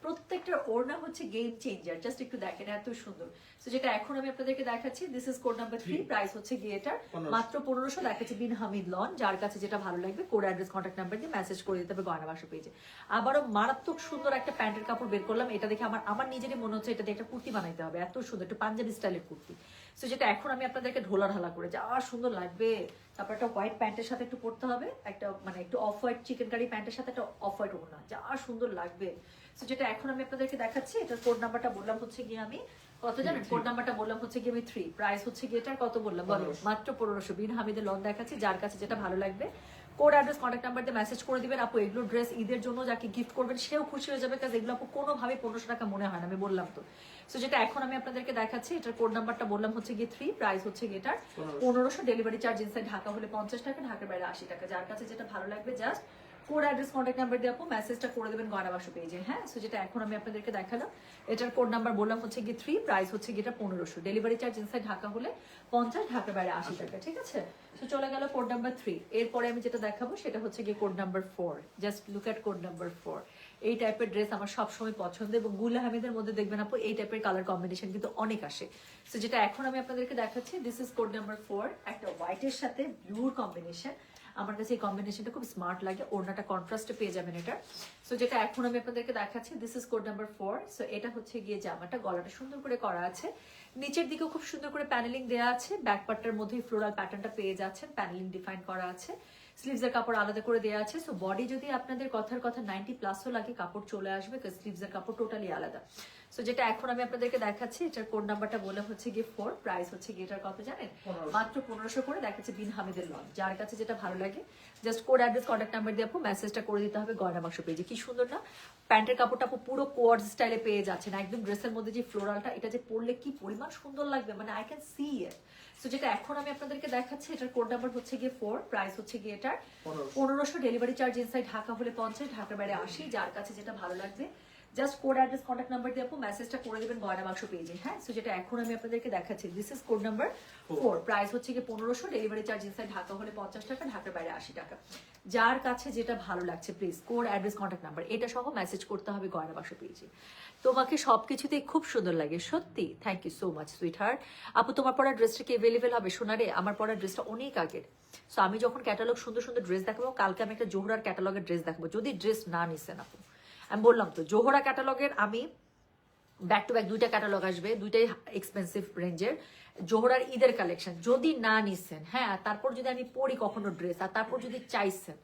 প্রত্যেকটার ওড়না হচ্ছে গেম চেঞ্জার, জাস্ট একটু দেখেন এত সুন্দর। সো যেটা এখন আমি আপনাদেরকে দেখাচ্ছি, this is code number 3, price হচ্ছে গিয়ে এটা মাত্র 1500, দেখাচ্ছে বিন হামিদ লন, যার কাছে যেটা ভালো লাগবে কোড অ্যাড্রেস কন্ট্যাক্ট নাম্বার দিয়ে মেসেজ করে দিতে হবে গয়না বাক্স পেজে। আবারও মারাত্মক সুন্দর একটা প্যান্টের কাপড় বের করলাম, এটা দেখে আমার নিজেরই মনে হচ্ছে এটা দিয়ে একটা কুর্তি বানাইতে হবে, এত সুন্দর একটু পাঞ্জাবি স্টাইলের কুর্তি। সো যেটা এখন আমি আপনাদেরকে ঢোলা ঢালা করে যা সুন্দর লাগবে। তারপর একটা হোয়াইট প্যান্টের সাথে একটু পরতে হবে, একটা মানে একটু অফ হোয়াইট চিকেন কারি প্যান্টের সাথে একটা অফ হোয়াইট ওড়না, যা সুন্দর লাগবে। সো যেটা এখন আমি আপনাদেরকে দেখাচ্ছি, এটার কোড নাম্বারটা বললাম হচ্ছে গিয়ে আমি কত জানেন? কোড নাম্বারটা বললাম হচ্ছে গিয়ে আমি 3, প্রাইস হচ্ছে গিয়ে এটার কত বললাম বলো? মাত্র 1500, বিন হামিদের লন দেখাচ্ছি, যার কাছে যেটা ভালো লাগবে কোড অ্যাড্রেস কন্ট্যাক্ট নাম্বার দিয়ে মেসেজ করে দিবেন। আপু এগুলো ড্রেস ঈদের জন্য যাকে গিফট করবেন সেও খুশি হয়ে যাবে, কারণ এগুলো আপু কোনোভাবে 1500 টাকা মনে হয় না, আমি বললাম তো। সো যেটা এখন আমি আপনাদেরকে দেখাচ্ছি, এটার কোড নাম্বারটা বললাম হচ্ছে গিয়ে 3, প্রাইস হচ্ছে গিয়ে এটার 1500, ডেলিভারি চার্জ ইনসাইড ঢাকা হলে 50 টাকা, ঢাকার বাইরে 80 টাকা, যার কাছে যেটা ভালো লাগবে just code address contact number দিয়ে আপু মেসেজটা করে দেবেন গয়না বাক্স পেজে। হ্যাঁ, সো যেটা এখন আমি আপনাদেরকে দেখালাম, এটার কোড নাম্বার বললাম হচ্ছে কি 3, প্রাইস হচ্ছে কি এটা 1500, ডেলিভারি চার্জ ইনসাইড ঢাকা হলে 50, ঢাকার বাইরে 80 টাকা। ঠিক আছে, তো চলে গেল কোড নাম্বার 3। এরপরে আমি যেটা দেখাবো সেটা হচ্ছে কি code number 4। Just look at code number 4। এই টাইপের ড্রেস আমার সবসময় পছন্দ, এবং গুল আহমেদের মধ্যে দেখবেন আপু এই টাইপের কালার কম্বিনেশন কিন্তু অনেক আসে। তো যেটা এখন আমি আপনাদেরকে দেখাচ্ছি, দিস ইজ কোড নাম্বার 4, একটা হোয়াইটের সাথে ব্লুর কম্বিনেশন। আমার কাছে এই কম্বিনেশনটা খুব স্মার্ট লাগে, ওড়নাটা কন্ট্রাস্টে পেয়ে যাবেন এটা। সো যেটা এখন আমি আপনাদেরকে দেখাচ্ছি, this is code number 4। So এটা হচ্ছে গিয়ে জামাটা, গলাটা সুন্দর করে করা আছে, নিচের দিকেও খুব সুন্দর করে প্যানেলিং দেওয়া আছে, ব্যাক পার্টটার মধ্যেই ফ্লোরাল প্যাটার্নটা পেয়ে যাচ্ছেন, প্যানেলিং ডিফাইন করা আছে, স্লিভসের কাপড় আলাদা করে দেওয়া আছে। সো বডি যদি আপনাদের কথার কথা 90+ লাগে, কাপড় চলে আসবে, স্লিভসের কাপড় টোটালি আলাদা। সো যেটা এখন আমি আপনাদেরকে দেখাচ্ছি, এটার কোড নাম্বারটা বলে হচ্ছে গিয়ে 4, প্রাইস হচ্ছে গিয়ে এটার কত জানেন, মাত্র 1500 করে দেখাচ্ছে বিন হামিদের লন। যার কাছে যেটা ভালো লাগে just code address contact number দিয়ে আপু মেসেজটা করে দিতে হবে গয়না বাক্স পেজে। কি সুন্দর না, প্যান্টের কাপড়টা আপু পুরো কোয়ার্ড স্টাইলে পেয়ে যাচ্ছেন, একদম ড্রেসের মধ্যে যে ফ্লোরালটা, এটা যে পরলে কি পরিমাণ সুন্দর লাগবে, মানে I can see it. So যেটা এখন আমি আপনাদেরকে দেখাচ্ছি, এটার কোড নাম্বার হচ্ছে গিয়ে 4, প্রাইস হচ্ছে গিয়ে এটার 1500, ডেলিভারি চার্জ ইনসাইড ঢাকা হলে 50, ঢাকার বাইরে 80। যার কাছে যেটা ভালো লাগবে just code address contact number দিয়ে আপু মেসেজটা করে দেবেন গয়না বাক্স পেজে। হ্যাঁ, সো যেটা এখন আমি আপনাদেরকে দেখাচ্ছি, this is code number 4, price হচ্ছে গিয়ে 1500, ডেলিভারি চার্জ ইনসাইড ঢাকা হলে 50 টাকা, ঢাকার বাইরে 80 টাকা। যার কাছে যেটা ভালো লাগছে please code address contact number এটা সহ মেসেজ করতে হবে গয়না বাক্স পেজে। তোমাকে সবকিছুতেই খুব সুন্দর লাগে সত্যি, thank you so much sweet heart. আপু তোমার পরা ড্রেসটা কি অ্যাভেলেবেল হবে? সোনারে, আমার পরা ড্রেসটা অনেক আগের। সো আমি যখন ক্যাটালগ সুন্দর সুন্দর ড্রেস দেখাবো, কালকে আমি একটা জোহরার ক্যাটালগের ড্রেস দেখাবো, যদি ড্রেস না নিছেন আপু। আমি বললাম তো জোহরা ক্যাটালগের আমি ব্যাক টু ব্যাক 2টা ক্যাটালগ আসবে, 2টাই এক্সপেন্সিভ রেঞ্জের, জোহরার ঈদের কালেকশন। যদি না নিছেন, হ্যাঁ, তারপর যদি আমি পরি কখনো ড্রেস, আর তারপর যদি চাইছেন,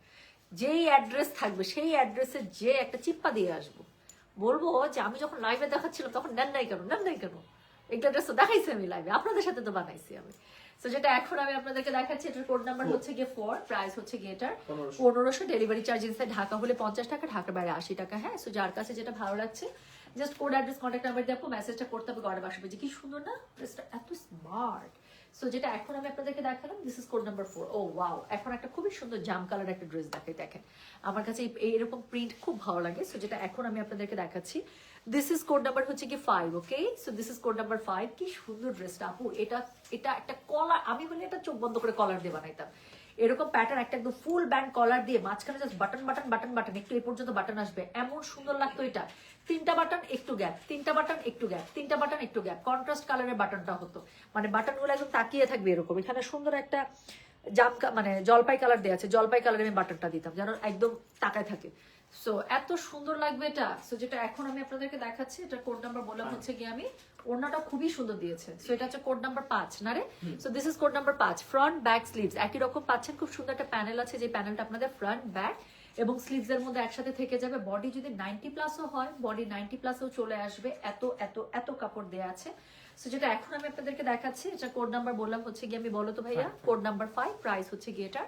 যেই অ্যাড্রেস থাকবে সেই অ্যাড্রেসে যে একটা চিপ্পা দিয়ে আসবো, বলবো যে আমি যখন লাইভে দেখাচ্ছিলাম তখন নেন নাই কেন, নেন নাই কেন, একটা ড্রেস তো দেখাইছি আমি লাইভে, আপনাদের সাথে তো বানাইছি আমি। তো যেটা এখন আমি আপনাদেরকে দেখাচ্ছি, এটার কোড নাম্বার হচ্ছে গিয়ে 4, প্রাইস হচ্ছে গিয়ে এটার 1500, ডেলিভারি চার্জ ইনসাইড ঢাকা হলে 50 টাকা, ঢাকার বাইরে 80 টাকা। হ্যাঁ, সো যার কাছে যেটা ভালো লাগছে just code address contact number দিয়ে আপু মেসেজটা করতে হবে গয়না বাক্স পেজে। কি সুন্দর না ড্রেসটা, এত স্মার্ট। সো যেটা এখন আমি আপনাদেরকে দেখালাম, this is code number 4। Oh wow, এখন একটা খুবই সুন্দর জাম কালার একটা ড্রেস দেখাই, দেখেন আমার কাছে এইরকম প্রিন্ট খুব ভালো লাগে। সো যেটা এখন আমি আপনাদেরকে দেখাচ্ছি, দিস ইজ কোড নাম্বার হচ্ছে কি 5। Okay, so this is code number 5। কি সুন্দর ড্রেসটা আপু, এটা এটা একটা কলার, আমি বলি এটা চোখ বন্ধ করে কলার দিয়ে বানাইতাম, এরকম প্যাটার্ন একটা একদম ফুল ব্যান্ড কলার দিয়ে মাঝখানে just button button button button, একটু এই পর্যন্ত বাটন আসবে, এমন সুন্দর লাগতো এটা। 3টা বাটন একটু গ্যাপ, 3টা বাটন একটু গ্যাপ, 3টা বাটন একটু গ্যাপ, কন্ট্রাস্ট কালারের বাটনটা হতো, মানে বাটনগুলো একদম তাকিয়ে থাকবে এরকম। এখানে সুন্দর একটা মানে জলপাই কালার দেওয়া আছে, জলপাই কালারে আমি বাটনটা দিতাম যেন একদম তাকায় থাকে। সো এত সুন্দর লাগবে এটা। সো যেটা এখন আমি আপনাদেরকে দেখাচ্ছি, এটা কোড নাম্বার বললাম হচ্ছে গিয়ে আমি, ওড়নাটা খুবই সুন্দর দিয়েছে। সো এটা হচ্ছে কোড নাম্বার 5 না রে। So this is code number 5, front back sleeves একই রকম পাচ্ছেন, খুব সুন্দর একটা প্যানেল আছে, যে প্যানেলটা আপনাদের ফ্রন্ট ব্যাক এবং স্লিভস এর মধ্যে একসাথে থেকে যাবে। বডি যদি 90+ও হয়, বডি 90+ও চলে আসবে, এত এত এত কাপড় দেয়া আছে। সো যেটা এখন আমি আপনাদেরকে দেখাচ্ছি, এটা কোড নাম্বার বললাম হচ্ছে গিয়ে আমি, বলো তো ভাইয়া, কোড নাম্বার 5, প্রাইস হচ্ছে গিয়ে এটা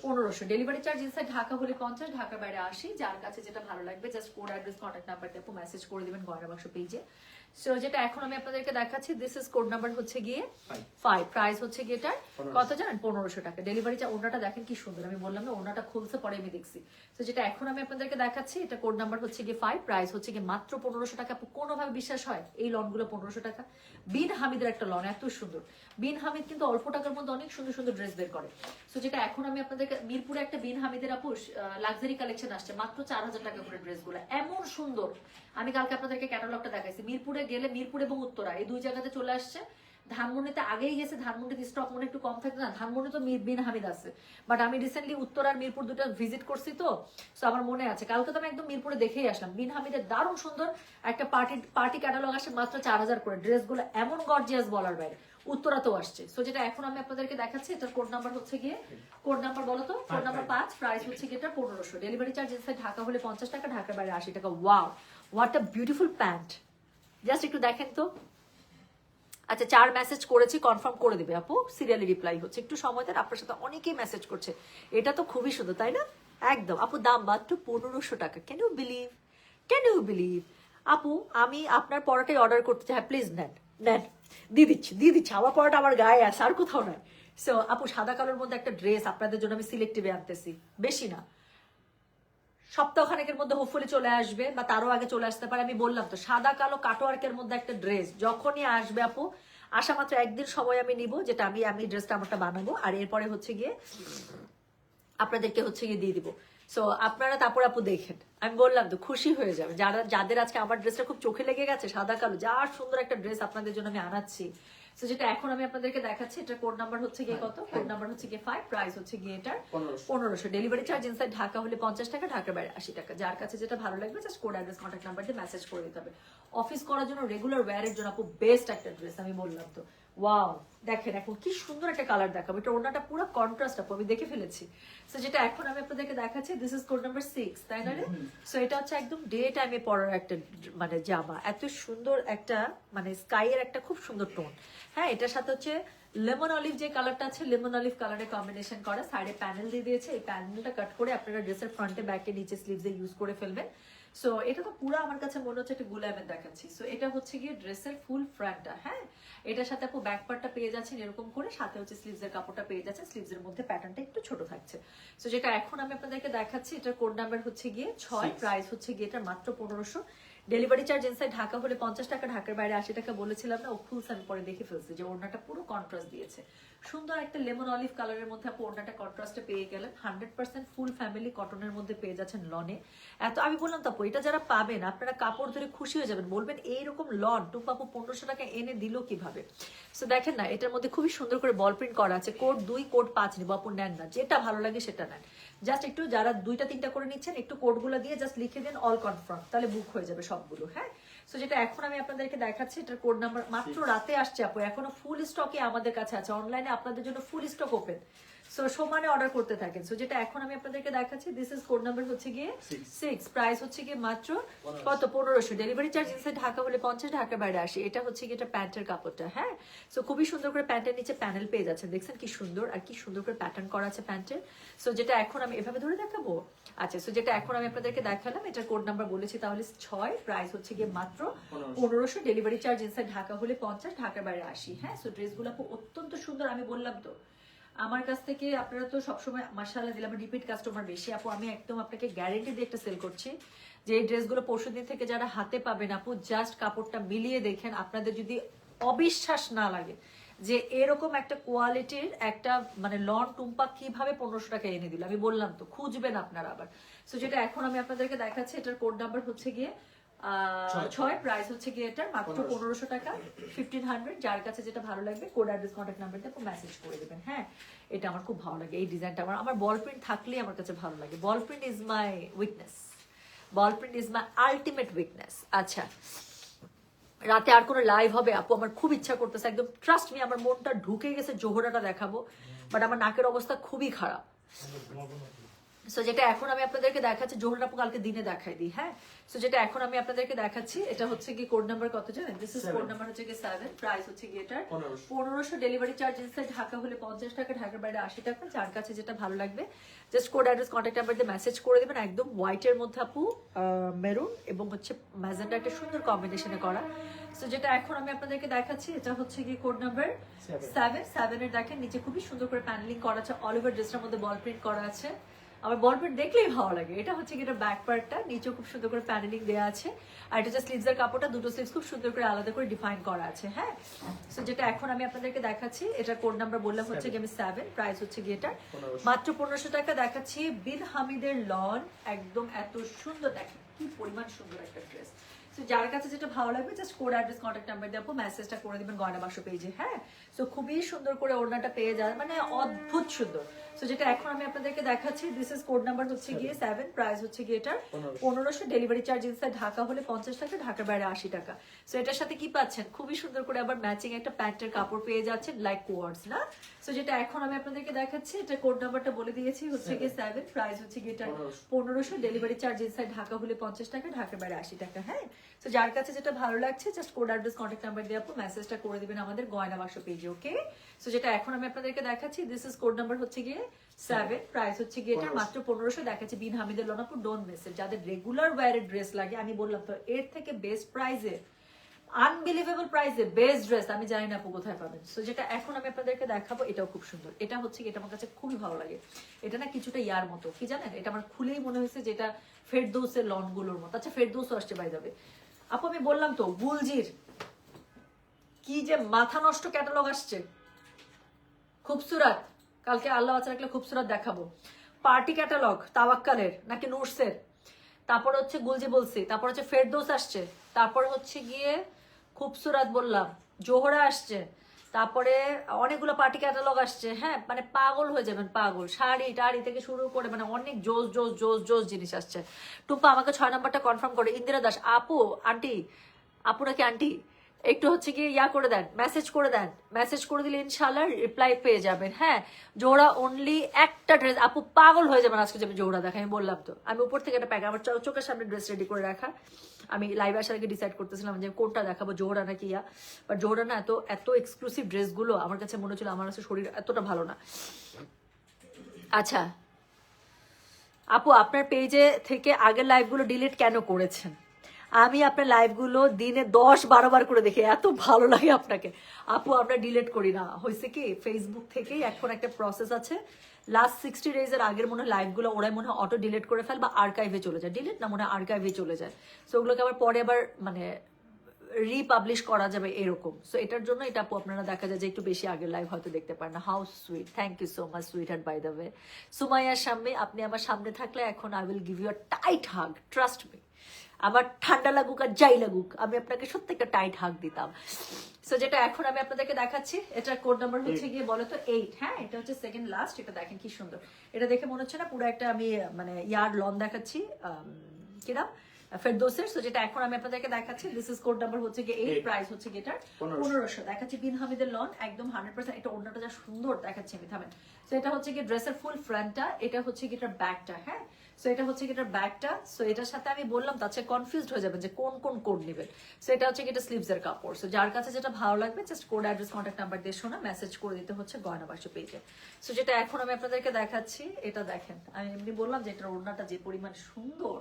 1500, ডেলিভারি চার্জ ইনসাইড ঢাকা হলে 50, ঢাকার বাইরে 80। যার কাছে যেটা ভালো লাগবে just code address contact number দিয়ে মেসেজ করে দিবেন গয়না বাক্স পেজে। সো যেটা এখন আমি আপনাদেরকে দেখাচ্ছি, দিস ইজ কোড নাম্বার হচ্ছে গিয়ে 5, প্রাইস হচ্ছে গিয়ে এটা কত জানেন, 1500 টাকা, ডেলিভারি চার্জ। ওড়নাটা দেখেন কি সুন্দর, আমি বললাম না ওড়নাটা খুলছে পরে আমি দেখছি। তো যেটা এখন আমি আপনাদেরকে দেখাচ্ছি, এটা কোড নাম্বার হচ্ছে গিয়ে 5, প্রাইস হচ্ছে গিয়ে মাত্র 1500 টাকা। কোনোভাবে বিশ্বাস হয় এই লনগুলো 1500 টাকা? বিন হামিদের একটা লন এত সুন্দর, বিন হামিদ কিন্তু অল্প টাকার মধ্যে অনেক সুন্দর সুন্দর ড্রেস বের করে। সো যেটা এখন আমি আপনাদেরকে, মিরপুরে একটা বিন হামিদের আপু লাক্সারি কালেকশন আসছে, মাত্র 4000 টাকা করে ড্রেসগুলো, এমন সুন্দর। আমি কালকে আপনাদেরকে ক্যাটালগটা দেখাইছি, মিরপুরে গেলে, মিরপুর এবং উত্তরা এই 2 জায়গাতে চলে আসছে। ধানমন্ডিতে আগেই গেছে, ধানমন্ডিতে স্টক মনে একটু কম থাকে না, ধানমন্ডি তো বিন হামিদ আছে, বাট আমি রিসেন্টলি উত্তর আর মিরপুর 2টা ভিজিট করছি, তো সো আমার মনে আছে কালকে তো আমি একদম মিরপুরে দেখেই আসলাম। বিন হামিদের দারুণ সুন্দর একটা পার্টি ক্যাটালগ আসে, মাত্র 4000 করে, ড্রেসগুলো এমন গর্জিয়াস বলার বাইরে। উত্তরাতেও আসছে। সো যেটা এখন আমি আপনাদেরকে দেখাচ্ছি, এটার কোড নাম্বার হচ্ছে গিয়ে, কোড নাম্বার বলো তো, কোড নাম্বার 5, প্রাইস হচ্ছে গিয়ে এটা 1500, ডেলিভারি চার্জ ইনসাইড ঢাকা হলে 50 টাকা, ঢাকার বাইরে 80 টাকা। Wow, what a beautiful pant, just একটু দেখেন তো। আচ্ছা, 4 মেসেজ করেছি, কনফার্ম করে দিবে আপু, সিরিয়ালি রিপ্লাই হচ্ছে, একটু সময় দেন, আপনার সাথে অনেকেই মেসেজ করছে। এটা তো খুবই সুন্দর তাই না, একদম আপু, দাম মাত্র 1500 টাকা। Can you believe, can you believe আপু, আমি আপনার পড়াটাই অর্ডার করতে চাই, হ্যাঁ প্লিজ নেন নেন, দিয়ে দিচ্ছি, আমার পড়াটা আমার গায়ে আছে, আর কোথাও নয়। সো আপু, সাদা কালোর মধ্যে একটা ড্রেস আপনাদের জন্য আমি সিলেক্টিভে আনতেছি, বেশি না, সপ্তাহখানেকের মধ্যে হোপফুলি চলে আসবে বা তারও আগে চলে আসতে পারে। আমি বললাম তো সাদা কালো কাটওয়ার্কের মধ্যে একটা ড্রেস যখনই আসবে আপু, আসা মাত্র একদিন সময় আমি নিব, যেটা আমি ড্রেসটা আমারটা বানাবো, আর এরপরে হচ্ছে গিয়ে আপনাদেরকে হচ্ছে গিয়ে দিয়ে দিব। সো আপনারা তারপর আপু দেখেন, আমি বললাম তো খুশি হয়ে যাবে যাদের আজকে আমার ড্রেসটা খুব চোখে লেগে গেছে, সাদা কালো যা সুন্দর একটা ড্রেস আপনাদের জন্য আমি আনাচ্ছি। তো যেটা এখন আমি আপনাদেরকে দেখাচ্ছি, এটা কোড নাম্বার হচ্ছে গিয়ে কত, কোড নাম্বার হচ্ছে গিয়ে 5, প্রাইস হচ্ছে গিয়ে এটার 1500। ডেলিভারি চার্জ ইনসাইড ঢাকা হলে 50 টাকা, ঢাকার বাইরে 80 টাকা। যার কাছে যেটা ভালো লাগবে just code address contact number দিয়ে মেসেজ করে দিতে হবে। অফিস করার জন্য, রেগুলার ওয়্যারের জন্য আপু বেস্ট একটা ড্রেস, আমি বললাম তো। ওয়াও, দেখেন এখন কি সুন্দর একটা কালার দেখাবো, এটা ওনাটা পুরো কন্ট্রাস্ট আপু, আমি দেখে ফেলেছি। সো যেটা এখন আমি আপনাদেরকে দেখাচ্ছি, দিস ইজ কোড নাম্বার 6, তাই না রে? সো এটা হচ্ছে একদম ডে টাইমে পরার একটা মানে জামা, এত সুন্দর একটা মানে স্কাই এর একটা খুব সুন্দর টোন। হ্যাঁ, এটার সাথে হচ্ছে লেমন অলিভ যে কালারটা আছে, লেমন অলিভ কালারের কম্বিনেশন করা, সাইডে প্যানেল দিয়ে দিয়েছে। এই প্যানেলটা কাট করে আপনারা ড্রেসের ফ্রন্টে ব্যাকে নিচে স্লিভসে ইউজ করে ফেলবেন। সো এটা তো পুরো আমার কাছে মনে হচ্ছে একটা গুলামের দেখাচ্ছি। সো এটা হচ্ছে গিয়ে ড্রেসের ফুল ফ্রন্টটা। হ্যাঁ, এটার সাথে আপু ব্যাক পার্টটা পেয়ে যাচ্ছেন এরকম করে, সাথে হচ্ছে স্লিভসের কাপড়টা পেয়ে যাচ্ছে, স্লিভসের মধ্যে প্যাটার্নটা একটু ছোট থাকছে। সো যেটা এখন আমি আপনাদেরকে দেখাচ্ছি, এটার কোড নাম্বার হচ্ছে গিয়ে 6, প্রাইস হচ্ছে গিয়ে এটা মাত্র 1500। ডেলিভারি চার্জ ইনসাইড ঢাকা হলে 50 টাকা, ঢাকার বাইরে 80 টাকা বলেছিলাম না, ও ফুলস আমি পরে দেখে ফেলছি যে ওড়নাটা পুরো কন্ট্রাস্ট দিয়েছে। সুন্দর একটা লেমন অলিভ কালারের মধ্যে আপু ওড়নাটা কন্ট্রাস্টে পেয়ে গেলেন। 100% ফুল ফ্যামিলি কটনের মধ্যে পেয়ে যাচ্ছেন লনে। এত আমি বললাম তো আপু, এটা যারা পাবেন আপনারা কাপড় ধরে খুশি হয়ে যাবেন, বলবেন এইরকম লন টুম্পা আপু 1500 টাকা এনে দিল কিভাবে। সো দেখেন না, এটার মধ্যে খুবই সুন্দর করে বল প্রিন্ট করা আছে। কোড 2, কোড 5 নিব আপু, নেন না, যেটা ভালো লাগে সেটা নেন। জাস্ট একটু যারা 2টা 3টা করে নিচ্ছেন, একটু কোডগুলো দিয়ে জাস্ট লিখে দেন অল কনফার্ম, তাহলে বুক হয়ে যাবে সবগুলো। হ্যাঁ, সো যেটা এখন আমি আপনাদেরকে দেখাচ্ছি, এটার কোড নাম্বার মাত্র রাতে আসছে আপু, এখনো ফুল স্টকে আমাদের কাছে আছে, অনলাইনে আপনাদের জন্য ফুল স্টক ওপেন। সো সমানে অর্ডার করতে থাকেন। সো যেটা এখন আমি আপনাদেরকে দেখাচ্ছি, দিস ইজ কোড নাম্বার হচ্ছে গিয়ে 6, প্রাইস হচ্ছে গিয়ে মাত্র কত, 1500। ডেলিভারি চার্জ ইনসাইড ঢাকা হলে 50, ঢাকার বাইরে 80। এটা হচ্ছে গিয়ে এটা প্যান্টের কাপড়টা। হ্যাঁ, সো খুবই সুন্দর করে প্যান্টের নিচে প্যানেল পেয়ে যাচ্ছেন, দেখছেন কি সুন্দর, আর কি সুন্দর করে প্যাটার্ন করা আছে প্যান্টের। সো যেটা এখন আমি এভাবে ধরে দেখাবো। আচ্ছা, সো যেটা এখন আমি আপনাদেরকে দেখালাম, এটার কোড নাম্বার বলেছি তাহলে 6, প্রাইস হচ্ছে গিয়ে মাত্র 1500। ডেলিভারি চার্জ ইনসাইড ঢাকা হলে 50, ঢাকার বাইরে 80। হ্যাঁ, সো ড্রেসগুলো অত্যন্ত সুন্দর, আমি বললাম তো আমার কাছ থেকে আপনারা তো সবসময় মাশাআল্লাহ দিলাম, রিপিট কাস্টমার বেশি আপু। আমি একদম আপনাকে গ্যারেন্টি দিয়ে একটা সেল করছি যে এই ড্রেসগুলো পরশুদিন থেকে যারা হাতে পাবেন আপু, জাস্ট কাপড়টা মিলিয়ে দেখেন, আপনাদের যদি অবিশ্বাস না লাগে যে এরকম একটা কোয়ালিটির একটা মানে লন টুম্পা কিভাবে 1500 টাকা এনে দিল, আমি বললাম তো খুঁজবেন আপনারা আবার। সো যেটা এখন আমি আপনাদেরকে দেখাচ্ছি, এটার কোড নাম্বার হচ্ছে গিয়ে 6, প্রাইস হচ্ছে গিয়ে এটা মাত্র 1500 টাকা, 1500। যার কাছে যেটা ভালো লাগবে কোড অ্যাড্রেস কন্ট্যাক্ট নাম্বার দিয়ে মেসেজ করে দেবেন। হ্যাঁ, এটা আমার খুব ভালো লাগে, এই ডিজাইনটা আমার বল প্রিন্ট থাকলেই আমার কাছে ভালো লাগে। বল print is my weakness, ball print is my ultimate weakness. আচ্ছা, রাতে আর কোনো লাইভ হবে আপু, আমার খুব ইচ্ছা করতেছে, একদম ট্রাস্ট মি, আমার মনটা ঢুকে গেছে, জোহরাটা দেখাবো, বাট আমার নাকের অবস্থা খুবই খারাপ। সো যেটা এখন আমি আপনাদেরকে দেখাচ্ছি, জোহর আপু কালকে দিনে দেখাই দিই। হ্যাঁ, সো যেটা এখন আমি আপনাদেরকে দেখাচ্ছি, এটা হচ্ছে কি কোড নাম্বার কত জানেন? দিস ইজ কোড নাম্বার হচ্ছে কি 7, প্রাইস হচ্ছে কি এটা 1500। ডেলিভারি চার্জ ইনসাইড ঢাকা হলে 50 টাকা, ঢাকার বাইরে 80 টাকা। যার কাছে যেটা ভালো লাগবে just code address contact number দিয়ে মেসেজ করে দেবেন। একদম হোয়াইটের মধ্যে আপু মেরুন এবং হচ্ছে ম্যাজেন্টা একটা সুন্দর কম্বিনেশনে করা। সো যেটা এখন আমি আপনাদেরকে দেখাচ্ছি, এটা হচ্ছে কি কোড নাম্বার 7 এর দেখেন নিচে খুবই সুন্দর করে প্যানেলিং করা আছে, অল ওভার ড্রেসটার মধ্যে বল প্রিন্ট করা আছে। আমার বল প্রিন্ট দেখলেই ভালো লাগে। এটা হচ্ছে কি এটা ব্যাক পার্টটা, নিচে খুব সুন্দর করে প্যানেলিং দেওয়া আছে, আর এটা হচ্ছে স্লিভসের কাপড়টা, দুটো স্লিভস খুব সুন্দর করে আলাদা করে ডিফাইন করা আছে। হ্যাঁ, সো যেটা এখন আমি আপনাদেরকে দেখাচ্ছি, এটা কোড নাম্বার বললাম হচ্ছে কি আমি 7, প্রাইস হচ্ছে কি এটা মাত্র 1500 টাকা। দেখাচ্ছি বিন হামিদের লন, একদম এত সুন্দর, দেখেন কি পরিমাণ সুন্দর একটা ড্রেস। সো যার কাছে যেটা ভালো লাগবে just code address contact number দিয়ে আপু মেসেজটা করে দিবেন গয়না বাক্স পেজে। হ্যাঁ, সো খুবই সুন্দর করে ওড়নাটা পেয়ে যাবে, মানে অদ্ভুত সুন্দর। সো যেটা এখন আমি আপনাদেরকে দেখাচ্ছি, দিস ইজ কোড নাম্বার হচ্ছে গিয়ে 7, প্রাইস হচ্ছে গিয়ে এটা 1500। ডেলিভারি চার্জ ইনসাইড ঢাকা হলে 50 টাকা, ঢাকার বাইরে 80 টাকা। সো এটার সাথে কি পাচ্ছেন, খুবই সুন্দর করে আবার ম্যাচিং একটা প্যান্টের কাপড় পেয়ে যাচ্ছেন, লাইক কোয়ার্ডস না। সো যেটা এখন আমি আপনাদেরকে দেখাচ্ছি, এটা কোড নাম্বারটা বলে দিয়েছি হচ্ছে গিয়ে 7, প্রাইস হচ্ছে গিয়ে এটা 1500। ডেলিভারি চার্জ ইনসাইড ঢাকা হলে 50 টাকা, ঢাকার বাইরে 80 টাকা। হ্যাঁ, তো যার কাছে যেটা ভালো লাগছে just code address contact number দিয়ে আপু মেসেজটা করে দিবেন আমাদের গয়না বাক্স পেজে। ওকে, সো যেটা এখন আমি আপনাদেরকে দেখাচ্ছি, দিস ইজ কোড নাম্বার হচ্ছে গিয়ে 7, প্রাইস হচ্ছে গিয়ে এটা মাত্র 1500। দেখাচ্ছি বিন হামিদের লোনাপুর, ডোন্ট মিস ইট। যাদের রেগুলার ওয়্যারের ড্রেস লাগে, আমি বললাম তো এর থেকে বেস্ট প্রাইসে আনবিলিভেবল প্রাইসে বেস্ট ড্রেস, আমি জানি না আপু কোথায় পাবেন। সো যেটা এখন আমি আপনাদেরকে দেখাবো এটাও খুব সুন্দর। এটা হচ্ছে কি, এটা আমার কাছে খুবই ভালো লাগে। এটা না কিছুটা ইয়ার মতো, কি জানেন, এটা আমার খুলেই মনে হয়েছে যেটা ফেরদৌসের লন গুলোর মতো। আচ্ছা ফেরদৌসও আসছে বাই যাবে আপু, আমি বললাম তো গুলজির কি যে মাথা নষ্ট ক্যাটালগ আসছে, খুবসুরাত। কালকে আল্লাহ বাচ্চা রাখলে খুবসুরাত দেখাবো। পার্টি ক্যাটালগ তাওয়াক্কালের নাকি নুরসের, তারপর হচ্ছে গুলজি বলছি, তারপর হচ্ছে ফেরদৌস আসছে, তারপর হচ্ছে গিয়ে খুবসুরাত বললাম, জোহরা আসছে, তারপরে অনেকগুলো পার্টি ক্যাটালগ আসছে। হ্যাঁ মানে পাগল হয়ে যাবেন, পাগল। শাড়ি টাড়ি থেকে শুরু করে মানে অনেক জোস জোস জোস জোস জিনিস আসছে। টুম্পা আমাকে 6 নম্বরটা কনফার্ম করে। ইন্দিরা দাস আপু, আন্টি, আপু নাকি আন্টি, একটু হচ্ছে গিয়ে ইয়া করে দেন, মেসেজ করে দেন। মেসেজ করে দিলে ইনশাল্লাহ রিপ্লাই পেয়ে যাবেন। হ্যাঁ জোড়া অনলি একটা ড্রেস, আপু পাগল হয়ে যাবেন আজকে যাবে জোড়া দেখা। আমি বললাম তো, আমি উপর থেকে একটা প্যাক, আমার চোখের সামনে ড্রেস রেডি করে রাখা। আমি লাইভ আসার আগে ডিসাইড করতেছিলাম যে কোনটা দেখাবো, জোহরা নাকি ইয়া। বাট জোহরা না এত এত এক্সক্লুসিভ ড্রেসগুলো আমার কাছে মনে হচ্ছিল আমার কাছে শরীর এতটা ভালো না। আচ্ছা আপু, আপনার পেজে থেকে আগের লাইভগুলো ডিলিট কেন করেছেন? আমি আপনার লাইভগুলো দিনে 10-12 বার করে দেখি, এত ভালো লাগে আপনাকে। আপু আমরা ডিলিট করি না, হয়েছে কি ফেসবুক থেকেই এখন একটা প্রসেস আছে, লাস্ট 60 ডেজের আগের মনে হয় লাইভগুলো ওরাই মনে হয় অটো ডিলিট করে ফেল বা আর্কাইভে চলে যায়, ডিলিট না মনে হয় আর্কাইভে চলে যায়। সো ওগুলোকে আবার পরে আবার মানে রিপাবলিশ করা যাবে এরকম। সো এটার জন্য এটা আপু আপনারা দেখা যায় যে একটু বেশি আগের লাইভ হয়তো দেখতে পারেন না। How sweet, thank you so much sweet heart by the way. সুমাইয়ার সামনে, আপনি আমার সামনে থাকলে এখন I will give you a tight hug, trust me. আমার ঠান্ডা লাগুক আর যাই লাগুক আমি আপনাকে সত্যি একটা টাইট হাগ দিতাম। সো যেটা এখন আমি আপনাদেরকে দেখাচ্ছি, এটার কোড নাম্বার হচ্ছে গিয়ে বলো তো 8। হ্যাঁ এটা হচ্ছে সেকেন্ড লাস্ট। এটা দেখেন কি সুন্দর, এটা দেখে মনে হচ্ছে না পুরো একটা আমি মানে ইয়ার লন দেখাচ্ছি কিনা ফেরদৌসের। সো যেটা এখন আমি আপনাদেরকে দেখাচ্ছি, দিস ইজ কোড নাম্বার হচ্ছে গিয়ে 8, প্রাইস হচ্ছে গিয়ে এটার 1500 দেখাচ্ছি। বিন হামিদের লন একদম 100%। এটা ওড়নাটা যা সুন্দর দেখাচ্ছি আমি, থামেন। সো এটা হচ্ছে গিয়ে ড্রেসের ফুল ফ্রন্টটা, এটা হচ্ছে গিয়ে এটার ব্যাকটা। হ্যাঁ সো এটা হচ্ছে গিয়ে এটার ব্যাকটা। সো এটার সাথে আমি বললাম তার চেয়ে কনফিউজড হয়ে যাবেন যে কোন কোন কোড নেবেন। সো এটা হচ্ছে গিয়ে এটা স্লিভস এর কাপড়। সো যার কাছে যেটা ভালো লাগবে just code address contact number দিয়ে শোনা মেসেজ করে দিতে হচ্ছে গয়না বাক্স পেজে। সো যেটা এখন আমি আপনাদেরকে দেখাচ্ছি, এটা দেখেন, আমি এমনি বললাম যে এটার ওড়নাটা যে পরিমাণ সুন্দর,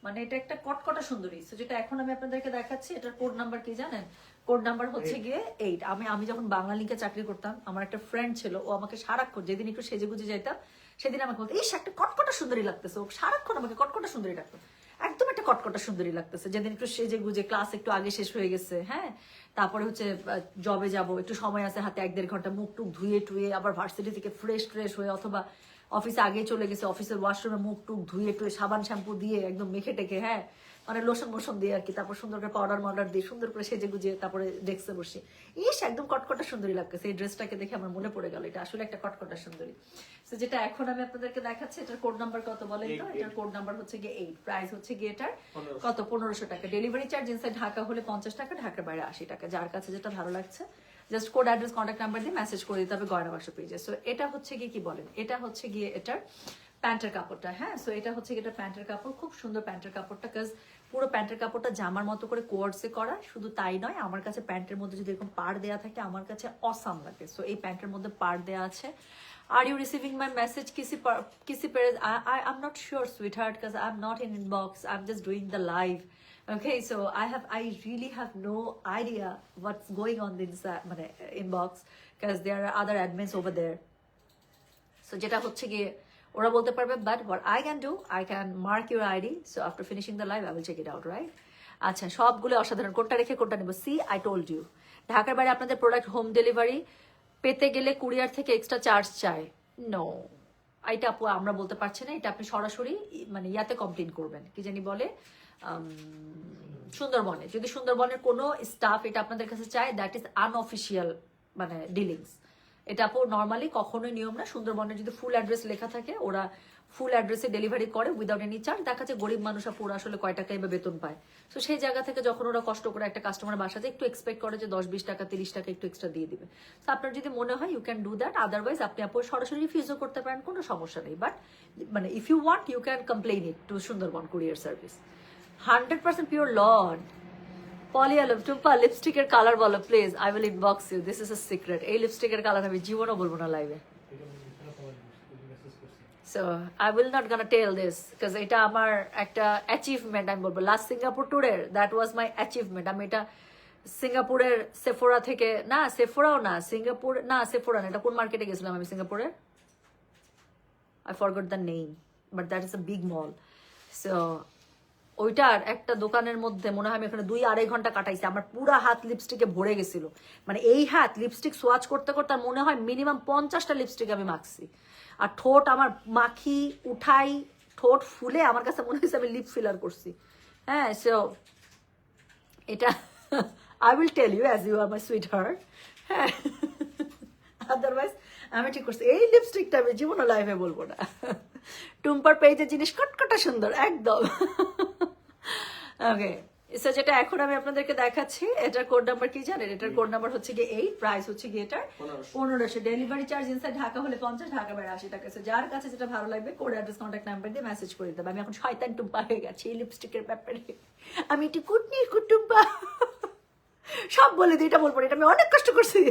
মানে এটা একটা কটকটা সুন্দরী। সো যেটা এখন আমি আপনাদেরকে দেখাচ্ছি, এটার কোড নাম্বার কি জানেন? কোড নাম্বার হচ্ছে গিয়ে 8। আমি যখন বাংলালিংকে চাকরি করতাম, আমার একটা ফ্রেন্ড ছিল, ও আমাকে সারাক্ষণ যেদিন একটু সেজে গুজে যাইতাম সেদিন আমাকে বলতো এই একটা কটকটা সুন্দরী লাগতেছে। ও সারাক্ষণ আমাকে কটকটা সুন্দরী লাগতো, একদম একটা কটকটা সুন্দরী লাগতেছে। যেদিন একটু সেজে গুজে ক্লাস একটু আগে শেষ হয়ে গেছে, হ্যাঁ তারপরে হচ্ছে জবে যাব, একটু সময় আছে হাতে 1-1.5 ঘন্টা, মুখ টুক ধুয়ে টুয়ে আবার ভার্সিটি থেকে ফ্রেশ ট্রেশ হয়ে অথবা অফিসে আগে চলে গেছে, অফিসের ওয়াশরুমে মুখ টুক ধুয়ে টুয়ে সাবান শ্যাম্পু দিয়ে একদম মেখে টেকে, হ্যাঁ মানে লোশন মোশন দিয়ে আর কি, তারপর সুন্দর করে পাউডার মাউডার দিয়ে সুন্দর করে সেজে গুজিয়ে তারপরে ডেস্কে বসে একদম কটকটা সুন্দরী লাগতেছে। এই ড্রেসটাকে দেখে আমার মনে পড়ে গেল এটা আসলে একটা কটকটা সুন্দরী। তো যেটা এখন আমি আপনাদেরকে দেখাচ্ছি, এটার কোড নাম্বার কত বলেন তো? এটার কোড নাম্বার হচ্ছে গিয়ে 8, প্রাইস হচ্ছে গিয়ে এটার কত 1500 টাকা। ডেলিভারি চার্জ ইনসাইড ঢাকা হলে 50 টাকা, ঢাকার বাইরে 80 টাকা। যার কাছে যেটা ভালো লাগছে just code address contact number দিয়ে মেসেজ করে দিতে হবে গয়না বাক্স পেজে। সো এটা হচ্ছে গিয়ে কি বলেন, এটা হচ্ছে গিয়ে এটার প্যান্টের কাপড়টা। হ্যাঁ সো এটা হচ্ছে এটা প্যান্টের কাপড়, খুব সুন্দর প্যান্টের কাপড়টা, কাজ পুরো প্যান্টের কাপড়টা জামার মতো করে কোয়ার্ডসে করা। শুধু তাই নয়, আমার কাছে প্যান্টের মধ্যে যদি এরকম পাড় দেওয়া থাকে আমার কাছে অসাম লাগে। সো এই প্যান্টের মধ্যে পাড় দেওয়া আছে। Are you receiving my message, Kissy Perez? I'm not sure, sweetheart, because I'm not in inbox. I'm just doing the live. Okay, so I really have no idea what's going on in the inbox because there are other admins over there. So যেটা হচ্ছে গিয়ে ওরা বলতে পারবে, but what I can do, I can mark your ID. So after finishing the live, I will check it out, right? আচ্ছা সবগুলো অসাধারণ, কোনটা রেখে কোনটা নেব? See I told you. ঢাকার বাইরে আপনাদের প্রোডাক্ট হোম ডেলিভারি পেতে গেলে কুরিয়ার থেকে এক্সট্রা চার্জ চাই। নো, এটা আপু আমরা বলতে পারছি না, এটা আপনি সরাসরি মানে ইয়াতে কমপ্লেন করবেন, কি জানি বলে সুন্দরবনে। যদি সুন্দরবনের কোনো স্টাফ এটা আপনাদের কাছে চায়, দ্যাট ইজ আনঅফিসিয়াল মানে ডিলিংস। এটা আপু নর্মালি কখনোই নিয়ম না। সুন্দরবনের যদি ফুল অ্যাড্রেস লেখা থাকে ওরা ফুল অ্যাড্রেসে ডেলিভারি করে উইদাউট এনি চার্জ। দেখা যাচ্ছে গরিব মানুষ আপু ওরা আসলে কয় টাকাই বা বেতন পায়। তো সেই জায়গা থেকে যখন ওরা কষ্ট করে একটা কাস্টমার বাসাতে একটু এক্সপেক্ট করে যে 10-20 টাকা 30 টাকা একটু এক্সট্রা দিয়ে দিবে। তো আপনার যদি মনে হয় you can do that, otherwise আপনি আপু সরাসরি রিফিউজও করতে পারেন, কোনো সমস্যা নেই। বাট মানে if you want you can complain it to Sundarban courier service. 100% pure lawn. Poli Alam, Tumpa লিপস্টিকের কালার বলো please, I will inbox you, this is a secret. এই লিপস্টিকের কালার আমি জীবনও বলবো না লাইভে। So I will not gonna tell this because এটা আমার একটা অ্যাচিভমেন্ট আমি বলবো। লাস্ট সিঙ্গাপুর ট্যুরের দ্যাট ওয়াজ মাই অ্যাচিভমেন্ট। আমি এটা সিঙ্গাপুরের সেফোরা থেকে, না সেফোরাও না, সিঙ্গাপুর না, সেফোরা না, এটা কোন মার্কেটে গেছিলাম আমি সিঙ্গাপুরে, I forgot the name, but that is a big mall. So ওইটার একটা দোকানের মধ্যে মনে হয় আমি এখানে 2-2.5 ঘন্টা কাটাইছি, আমার পুরা হাত লিপস্টিকে ভরে গেছিল, মানে এই হাত লিপস্টিক সোয়াচ করতে করতে আর মনে হয় মিনিমাম 50টা লিপস্টিক আমি মাখছি। আর ঠোঁট আমার মাখি উঠাই, ঠোঁট ফুলে আমার কাছে মনে হয়েছে আমি লিপ ফিলার করছি। হ্যাঁ, সো এটা I will tell you as you are my sweetheart. হ্যাঁ, আদারওয়াইজ আমি ঠিক করছি এই লিপস্টিকটা আমি জীবনে লাইফে বলবো না। টুম্পার পেজের জিনিস কটকটা সুন্দর একদম। ওকে, সো যেটা এখন আমি আপনাদেরকে দেখাচ্ছি, এটার কোড নাম্বার কি জানেন? এটার কোড নাম্বার হচ্ছে গিয়ে 8, প্রাইস হচ্ছে গিয়ে এটার 1500, ডেলিভারি চার্জ ইনসাইড ঢাকা হলে 50, ঢাকা বাইরে 80 টাকা। যার কাছে যেটা ভালো লাগবে কোড অ্যাড্রেস কন্ট্যাক্ট নাম্বার দিয়ে মেসেজ করে দিতে হবে। আমি এখন শয়তান টুম্পা হয়ে গেছি এই লিপস্টিকের ব্যাপারে, আমি একটু কুটনির কুটুম্পা সব বলে দিই, এটা বলবো না, এটা আমি অনেক কষ্ট করছি।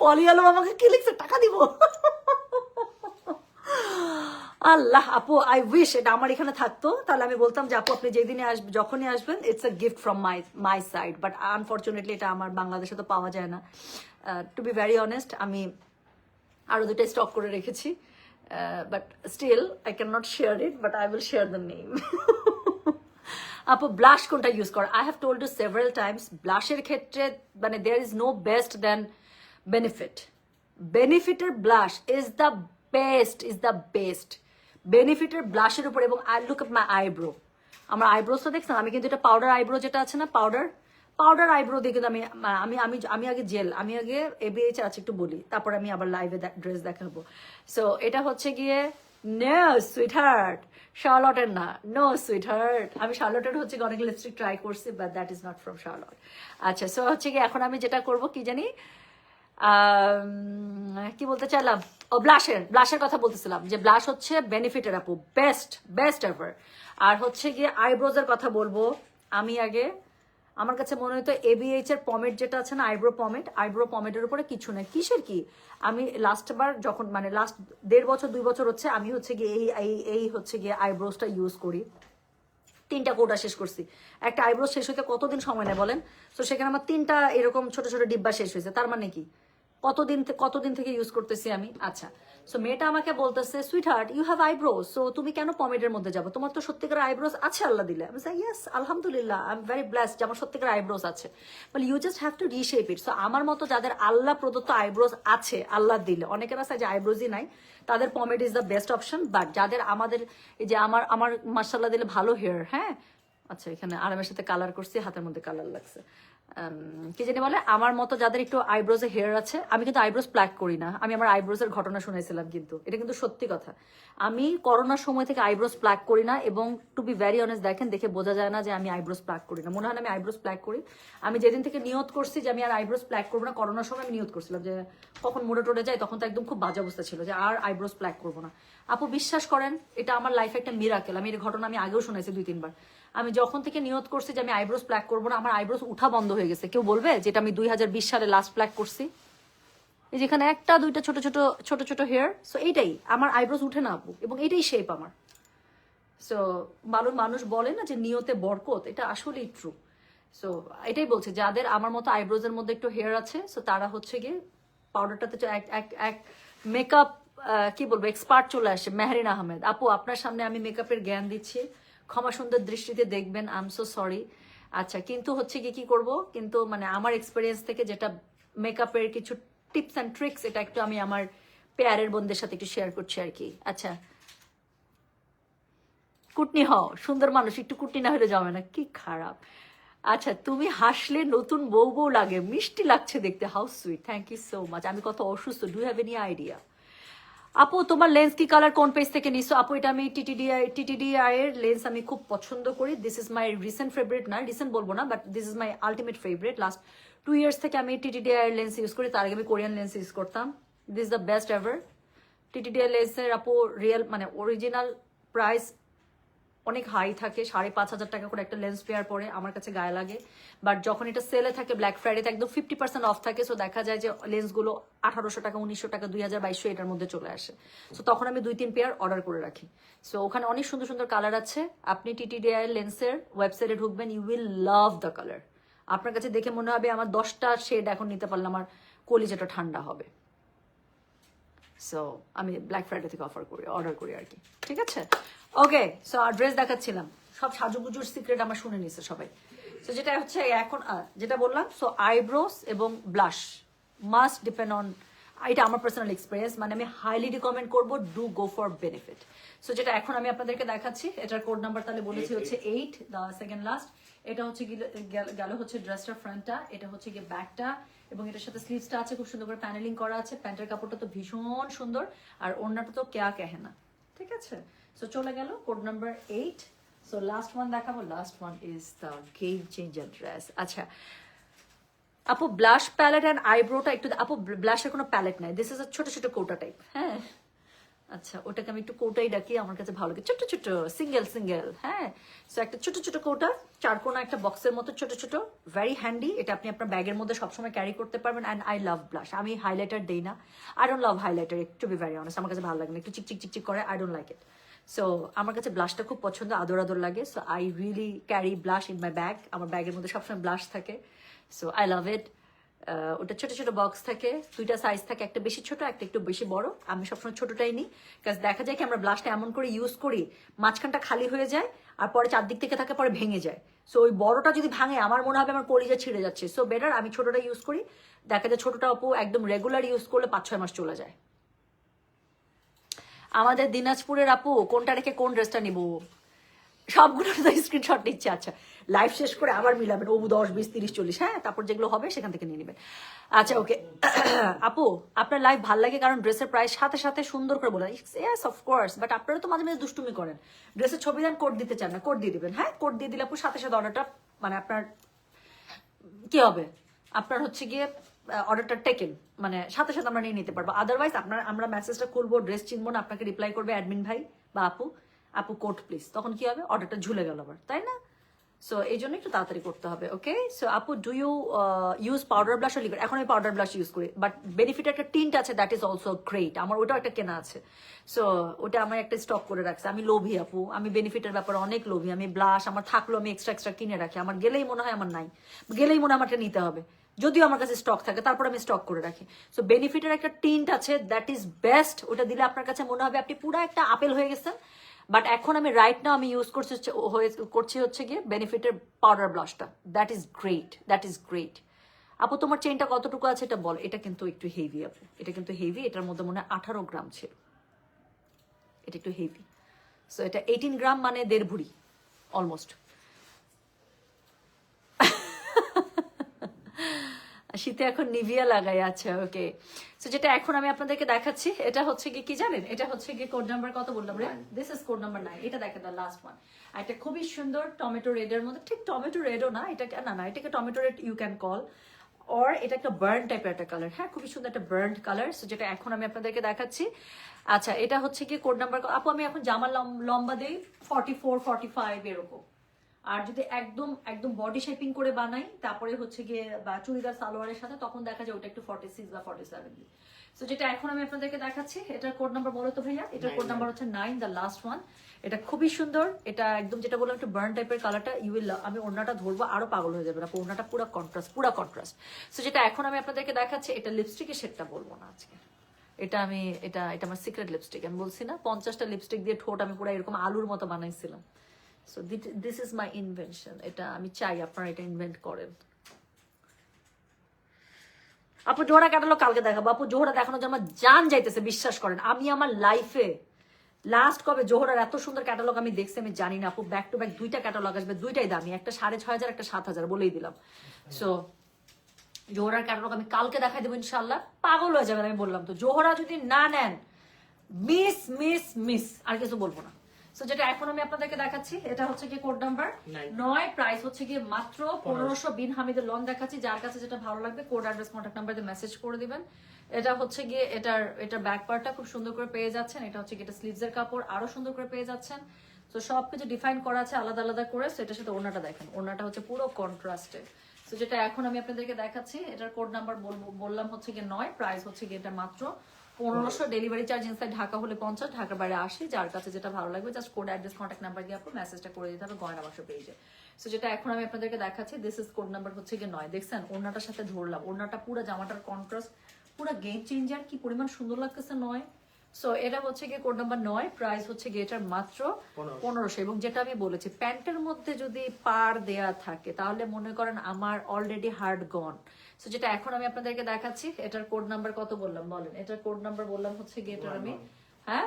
পলি আলম আমাকে কি লিখছে, টাকা দিব। আল্লাহ আপু, আই উইশ এটা আমার এখানে থাকতো, তাহলে আমি বলতাম যে আপু আপনি যেদিনে আসবেন, যখনই আসবেন, it's a gift from my side, but unfortunately এটা আমার বাংলাদেশে তো পাওয়া যায় না। টু বি ভেরি অনেস্ট, আমি আরো 2টা স্টক করে রেখেছি, but still I can not share it, but I will share the name. আপু ব্লাশ কোনটা ইউজ কর? I have told you several times, ব্লাশের ক্ষেত্রে মানে there is no best then benefit. বেনিফিটের ব্লাশ ইজ দ্য বেস্ট। বেনিফিটের ব্লাশের উপর, এবং I look at my eyebrow, আমার আইব্রোসটা দেখছেন, আমি কিন্তু এটা পাউডার আইব্রো যেটা আছে না, পাউডার আইব্রো দিয়ে কিন্তু আমি আগে জেল, আমি আগে ABH আছে একটু বলি, তারপর আমি আবার লাইভে ড্রেস দেখাবো। সো এটা হচ্ছে গিয়ে নো সুইটহার্ট, শার্লটের না, নো সুইটহার্ট, আমি শার্লটের হচ্ছে অনেক লিপস্টিক ট্রাই করছি, but that is not from Charlotte. আচ্ছা, সো হচ্ছে গিয়ে এখন আমি যেটা করব কি জানি, কি বলতে চাইলাম, ও ব্লাশের কথা বলতেছিলাম, যে ব্লাশ হচ্ছে বেনিফিটের আপু বেস্ট এভার। আর হচ্ছে গিয়ে আইব্রোজের কথা বলবো, আমি আগে আমার কাছে মনে হতো ABH এর পমেট যেটা আছে না, আইব্রো পমেটের উপরে কিছু না, কিসের কি, আমি লাস্টবার যখন মানে লাস্ট 1.5 বছর 2 বছর হচ্ছে আমি হচ্ছে গিয়ে এই হচ্ছে গিয়ে আইব্রোসটা ইউজ করি। 3টা কোটা শেষ করছি, একটা আইব্রো শেষ হইতে কতদিন সময় নেয় বলেন? তো সেখানে আমার 3টা এরকম ছোট ছোট ডিব্বা শেষ হয়েছে, তার মানে কি কতদিন থেকে ইউজ করতেছি আমি। আচ্ছা, সো মেয়েটা আমাকে বলতেছে sweetheart you have eyebrows, so তুমি কেন পমেডের মধ্যে যাবো, তোমার তো সত্যিকার আইব্রোজ আছে আল্লাহ দিলে। আমি সাই ইয়েস আলহামদুলিল্লাহ, আই এম ভেরি ব্লেসড যে আমার সত্যিকার আইব্রোজ আছে, বলে you just have to reshape it. So আমার মতো যাদের আল্লাহ প্রদত্ত আইব্রোজ আছে আল্লাহ দিলে, অনেকের আছে যে আইব্রোজই নাই, তাদের pomade is the best option. But যাদের আমাদের এই যে আমার মাশাআল্লাহ দিলে ভালো হেয়ার, হ্যাঁ, আচ্ছা এখানে আরামের সাথে কালার করছি, হাতের মধ্যে কালার লাগছে, কি জানি বলে, আমার মতো যাদের একটু আইব্রোজে হেয়ার আছে, আমি কিন্তু আইব্রোজ প্ল্যাক করি না, আমি আমার আইব্রোজের ঘটনা শুনেছিলাম, কিন্তু এটা কিন্তু সত্যি কথা, আমি করোনার সময় থেকে আইব্রোজ প্ল্যাক করি না, এবং টু বি ভেরি অনেস্ট দেখেন দেখে বোঝা যায় না যে আমি আইব্রোজ প্ল্যাক করি না, মনে হয় না আমি আইব্রোজ প্ল্যাক করি। আমি যেদিন থেকে নিয়ত করছি যে আমি আর আইব্রোজ প্ল্যাক করবো না, করোনার সময় আমি নিয়ত করছিলাম যে কখন মোড়ে টোড়ে যায়, তখন তো একদম খুব বাজে অবস্থা ছিল যে আর আইব্রোজ প্ল্যাক করবো না। আপু বিশ্বাস করেন, এটা আমার লাইফে একটা মিরাকেল, আমি এই ঘটনা আমি আগেও শুনেছি 2-3 বার। আমি যখন থেকে নিয়ত করছি যে আমি আইব্রোজ প্ল্যাক করবো না, আমার আইব্রোজ উঠা বন্ধ হয়ে গেছে। কেউ বলবে যেটা আমি 2020 সালে লাস্ট প্ল্যাক করছি, এই যেখানে 1-2টা ছোট ছোট হেয়ার, সো এইটাই আমার আইব্রোজ উঠে না আপু, এবং এইটাই শেপ আমার। সো মানুষ বলে না যে নিয়তে বরকত, এটা আসলেই ট্রু। সো এটাই বলছে যাদের আমার মতো আইব্রোজের মধ্যে একটু হেয়ার আছে, সো তারা হচ্ছে গিয়ে পাউডারটাতে এক মেকআপ কি বলবো এক্সপার্ট চলে আসে, মেহরিন আহমেদ আপু আপনার সামনে আমি মেকআপের জ্ঞান দিচ্ছি, ক্ষমা সুন্দর দৃষ্টিতে দেখবেন, আই এম সো সরি। আচ্ছা, কিন্তু হচ্ছে কি করব, কিন্তু মানে আমার এক্সপিরিয়েন্স থেকে যেটা মেকআপের কিছু টিপস অ্যান্ড ট্রিক্স, এটা একটু আমি আমার পেয়ারের বোনদের সাথে একটু শেয়ার করছি আর কি। আচ্ছা, কুটনি হও, সুন্দর মানুষ একটু কুটনি না হলে যাবে না, কি খারাপ। আচ্ছা, তুমি হাসলে নতুন বউ লাগে, মিষ্টি লাগছে দেখতে, how sweet, thank you so much. আমি কত অসুস্থ, ডু হ্যাভ এনি আইডিয়া? আপু তোমার লেন্স কি কালার, কোন পেজ থেকে নিছো? আপু এটা আমি টিটিডিআই এর লেন্স আমি খুব পছন্দ করি, this is my recent favourite, না রিসেন্ট বলবো না, but this is my ultimate favourite. Last 2 years থেকে আমি টিটিডিআই এর লেন্স ইউজ করি, তার আগে আমি কোরিয়ান লেন্স ইউজ করতাম, this is the best ever. টিটিডিআই লেন্সের আপু রিয়েল মানে অরিজিনাল প্রাইস অনেক হাই থাকে, 5,500 টাকা করে একটা লেন্স পেয়ার পরে আমার কাছে গায়ে লাগে। বাট যখন এটা সেলে থাকে ব্ল্যাক ফ্রাইডেতে একদম 50% অফ থাকে, সো দেখা যায় যে লেন্সগুলো 1,800 টাকা, 1,900 টাকা, 2,200 এটার মধ্যে চলে আসে। সো তখন আমি 2-3 পেয়ার অর্ডার করে রাখি। সো ওখানে অনেক সুন্দর সুন্দর কালার আছে। আপনি TTDI লেন্সের ওয়েবসাইটে ঢুকবেন, you will love the colour. আপনার কাছে দেখে মনে হবে আমার 10টা শেড এখন নিতে পারলে আমার কলিজাটা ঠান্ডা হবে। সো আমি ব্ল্যাক ফ্রাইডে থেকে অর্ডার করি আর কি, ঠিক আছে? ওকে, সো আর ড্রেস দেখাচ্ছিলাম, সব সাজুগুজুর সিক্রেট আমার শুনে নিছে সবাই। সো যেটা হচ্ছে এখন যেটা বললাম, সো আইব্রোস এবং ব্লাশ মাস্ট ডিপেন্ড অন, এটা আমার পার্সোনাল এক্সপিরিয়েন্স, মানে আমি হাইলি রিকমেন্ড করবো do go for benefit. So যেটা এখন আমি আপনাদেরকে দেখাচ্ছি, এটার কোড নাম্বার তাহলে বলেছি হচ্ছে 8, দ্য সেকেন্ড লাস্ট। এটা হচ্ছে গেল হচ্ছে ড্রেসটার ফ্রন্টটা, এটা হচ্ছে গিয়ে ব্যাকটা, এবং এটার সাথে স্লিভসটা আছে, খুব সুন্দর করে প্যানেলিং করা আছে। প্যান্টের কাপড়টা তো ভীষণ সুন্দর, আর ওড়নাটা তো কেয়া কেহেনা, ঠিক আছে? সো চলে গেল code number 8। So last one দেখাবো, last one is the game changer dress. আচ্ছা আপু, ব্লাশ প্যালেট অ্যান্ড আইব্রোটা একটু, আপু ব্লাশের কোনো প্যালেট নাই, দিস ইজ আ ছোট ছোট কোটা টাইপ। হ্যাঁ আচ্ছা, ওটাকে আমি একটু কোটাই ডাকি, আমার কাছে ভালো লাগে, ছোট ছোট সিঙ্গেল সিঙ্গেল। হ্যাঁ, সো একটা ছোট ছোট কোটা, চারকোনা একটা বক্সের মতো ছোট ছোট, ভেরি হ্যান্ডি। এটা আপনি আপনার ব্যাগের মধ্যে সবসময় ক্যারি করতে পারবেন। অ্যান্ড আই লাভ ব্লাশ, আমি হাইলাইটার দেই না, I don't love highlighter, to be very honest, আমার কাছে ভালো লাগে না, একটু চিকচিক চিকচিক করে, I don't like it. So আমার কাছে ব্লাশটা খুব পছন্দ, আদর আদর লাগে। So I really carry blush in my bag, আমার ব্যাগের মধ্যে সবসময় ব্লাশ থাকে। So I love it. ওটা ছোট ছোট বক্স থাকে, 2টা সাইজ থাকে, একটা বেশি ছোট, একটা একটু বেশি বড়। আমি সবসময় ছোটটাই নিই, কারণ দেখা যায় কি আমরা ব্লাশটা এমন করে ইউজ করি, মাঝখানটা খালি হয়ে যায়, আর পরে চারদিক থেকে থাকে, পরে ভেঙে যায়। সো ওই বড়টা যদি ভাঙে, আমার মনে হবে আমার কলিজা ছিঁড়ে যাচ্ছে। সো বেটার আমি ছোটটা ইউজ করি। দেখা যায় ছোটটা আপু একদম রেগুলার ইউজ করলে 5-6 মাস চলে যায়। আমাদের দিনাজপুরের আপু কোনটা রেখে কোন ড্রেসটা নিবো? সবগুলো তো স্ক্রিনশট নিচ্ছে। আচ্ছা, লাইভ শেষ করে আবার মিলাবেন, ও 10, 20, 30, 40, হ্যাঁ, তারপর যেগুলো হবে সেখান থেকে নিয়ে নেবেন। আচ্ছা ওকে। আপু আপনার লাইভ ভাল লাগে কারণ ড্রেসের প্রাইস সাথে সাথে সুন্দর করে বলেন। ইয়েস অফকোর্স, বাট আপনারা তো মাঝে মাঝে দুষ্টুমি করেন, ড্রেসের ছবি দেন, কোড দিতে চান না, কোড দিয়ে দিবেন। হ্যাঁ, কোড দিয়ে দিলে আপু সাথে সাথে অর্ডারটা, মানে আপনার কি হবে, আপনার হচ্ছে গিয়ে অর্ডারটা টেকেন, মানে সাথে সাথে আমরা নিয়ে নিতে পারবো। আদারওয়াইজ আমরা মেসেজটা খুলবো, ড্রেস চিনবো না, আপনাকে রিপ্লাই করবে অ্যাডমিন ভাই বা আপু, আপু কোড প্লিজ, তখন কি হবে, অর্ডারটা ঝুলে গেল আবার, তাই না? সো এই জন্য একটু তাড়াতাড়ি করতে হবে। ওকে, সো আপু do you use powder blush liquid? এখন আমি পাউডার ব্লাশ ইউজ করি, বাট বেনিফিট একটা টিন্ট আছে, দ্যাট ইজ অলসো গ্রেট, আমার ওটাও একটা কেনা আছে। সো ওটা আমার একটা স্টক করে রাখছে। আমি লোভী আপু, আমি বেনিফিটের ব্যাপারে অনেক লোভী। আমি ব্লাশ আমার থাকলেও আমি এক্সট্রা এক্সট্রা কিনে রাখি, আমার গেলেই মনে হয় আমার নাই, গেলেই মনে হয় আমারটা নিতে হবে, যদিও আমার কাছে স্টক থাকে, তারপর আমি স্টক করে রাখি। সো বেনিফিটের একটা টিন্ট আছে, দ্যাট ইজ বেস্ট। ওটা দিলে আপনার কাছে মনে হবে আপনি পুরো একটা আপেল হয়ে গেছেন। বাট এখন আমি রাইট নাও আমি ইউজ করছি হচ্ছে গিয়ে বেনিফিটের পাউডার ব্লাশটা, that is great, that is great. আপু তোমার চেনটা কতটুকু আছে এটা বল। এটা কিন্তু একটু হেভি আপু, এটা কিন্তু হেভি, এটার মধ্যে মনে হয় 18 গ্রাম ছিল, এটা একটু হেভি। সো এটা 18 গ্রাম, মানে 1.5 ভরি অলমোস্ট। শীতে এখন নিভিয়া লাগাই। আচ্ছা ওকে, সো যেটা এখন আমি আপনাদেরকে দেখাচ্ছি, এটা হচ্ছে কি জানেন, এটা হচ্ছে কি কোড নাম্বার কত বললাম রে, দিস ইজ কোড নাম্বার 9। এটা দেখেন, দ্য লাস্ট ওয়ান, একটা খুবই সুন্দর টমেটো রেডের মধ্যে, ঠিক টমেটো রেডও না, এটাকে না এটাকে tomato red you can call, or এটা একটা বার্ন টাইপের একটা কালার। হ্যাঁ, খুবই সুন্দর একটা বার্ন কালার। সো যেটা এখন আমি আপনাদেরকে দেখাচ্ছি। আচ্ছা, এটা হচ্ছে কি কোড নাম্বার আপু, আমি এখন জামার লম্বা দেই 44, 45 এরকম। আর যদি একদম একদম বডি শেপিং করে বানাই, তারপরে হচ্ছে গিয়ে বা চুড়িদার সালোয়ারের সাথে, তখন দেখা যায় ওটা একটু 46 বা 47 দিই। সো যেটা এখন আমি আপনাদেরকে দেখাচ্ছি, এটার কোড নাম্বার বলো তো ভাইয়া। এটার কোড নাম্বার হচ্ছে 9, দ্য লাস্ট ওয়ান। এটা খুবই সুন্দর, এটা একদম যেটা বললাম একটু বার্ন টাইপের কালারটা, ইউ উইল, আমি ওড়নাটা ধরবো আরো পাগল হয়ে যাবে না, ওড়নাটা পুরো কন্ট্রাস্ট, পুরো কন্ট্রাস্ট। সো যেটা এখন আমি আপনাদেরকে দেখাচ্ছি, এটা লিপস্টিকের শেডটা বলবো না আজকে, এটা আমি এটা আমার সিক্রেট লিপস্টিক। আমি বলছি না 50টা লিপস্টিক দিয়ে ঠোঁট আমি পুরো এরকম আলুর মতো বানাইছিলাম। So this is my invention, এটা আমি চাই আপনারা এটা ইনভেন্ট করেন। আপু জোহরা ক্যাটালগ কালকে দেখাবো। আপু জোহরা দেখানোর জন্য আমার জান যাইতেছে, বিশ্বাস করেন। আমি আমার লাইফে লাস্ট কবে জোহরার এত সুন্দর ক্যাটালগ আমি দেখছি আমি জানি না আপু। ব্যাক টু ব্যাক 2টা ক্যাটালগ আসবে, 2টাই দামি, একটা 6,500, একটা 7,000, বলেই দিলাম। সো জোহরার ক্যাটালগ আমি কালকে দেখাই দেবো ইনশাল্লাহ, পাগল হয়ে যাবেন। আমি বললাম তো, জোহরা যদি না নেন, মিস মিস মিস, আর কিছু বলবো না। সো যেটা এখন আমি আপনাদেরকে দেখাচ্ছি, এটা হচ্ছে কি কোড নাম্বার 9, প্রাইস হচ্ছে গিয়ে মাত্র 1500। বিন হামিদের লন দেখাচ্ছি, যার কাছে যেটা ভালো লাগবে কোড অ্যাড্রেস কন্ট্যাক্ট নাম্বার দিয়ে মেসেজ করে দিবেন। এটা হচ্ছে গিয়ে এটার ব্যাক পার্টটা খুব সুন্দর করে পেয়ে যাচ্ছেন। এটা হচ্ছে গিয়ে এটা স্লিভসের কাপড়, আরো সুন্দর করে পেয়ে যাচ্ছেন। তো সবকিছু ডিফাইন করা আছে আলাদা আলাদা করে। সো এটার সাথে ওড়নাটা দেখেন, ওড়নাটা হচ্ছে পুরো কন্ট্রাস্টে। তো যেটা এখন আমি আপনাদেরকে দেখাচ্ছি, এটার কোড নাম্বার বললাম হচ্ছে গিয়ে 9, প্রাইস হচ্ছে গিয়ে এটা মাত্র 1500। ডেলিভারি চার্জ ইনসাইড ঢাকা হলে 50, ঢাকার বাইরে 80। যার কাছে যেটা ভালো লাগবে just code, address, contact number দিয়ে আপনি মেসেজটা করে দিতে হবে গয়না বাক্স পেজে। সো যেটা এখন আমি আপনাদেরকে দেখাচ্ছি, দিস ইজ কোড নাম্বার হচ্ছে গিয়ে 9। দেখছেন ওড়নাটার সাথে ধরলাম, ওড়নাটা পুরো জামাটার কন্ট্রাস্ট পুরো গেম চেঞ্জার, কি পরিমাণ সুন্দর লাগতেছে 9। সো এটা হচ্ছে গিয়ে কোড নাম্বার 9, প্রাইস হচ্ছে গিয়ে এটার মাত্র 1500। এবং যেটা আমি বলেছি, প্যান্টের মধ্যে যদি পার দেয়া থাকে তাহলে মনে করেন আমার অলরেডি হার্ড গন। সো যেটা এখন আমি আপনাদেরকে দেখাচ্ছি, এটার কোড নাম্বার কত বললাম বলেন? এটার কোড নাম্বার বললাম হচ্ছে গিয়ে এটার আমি হ্যাঁ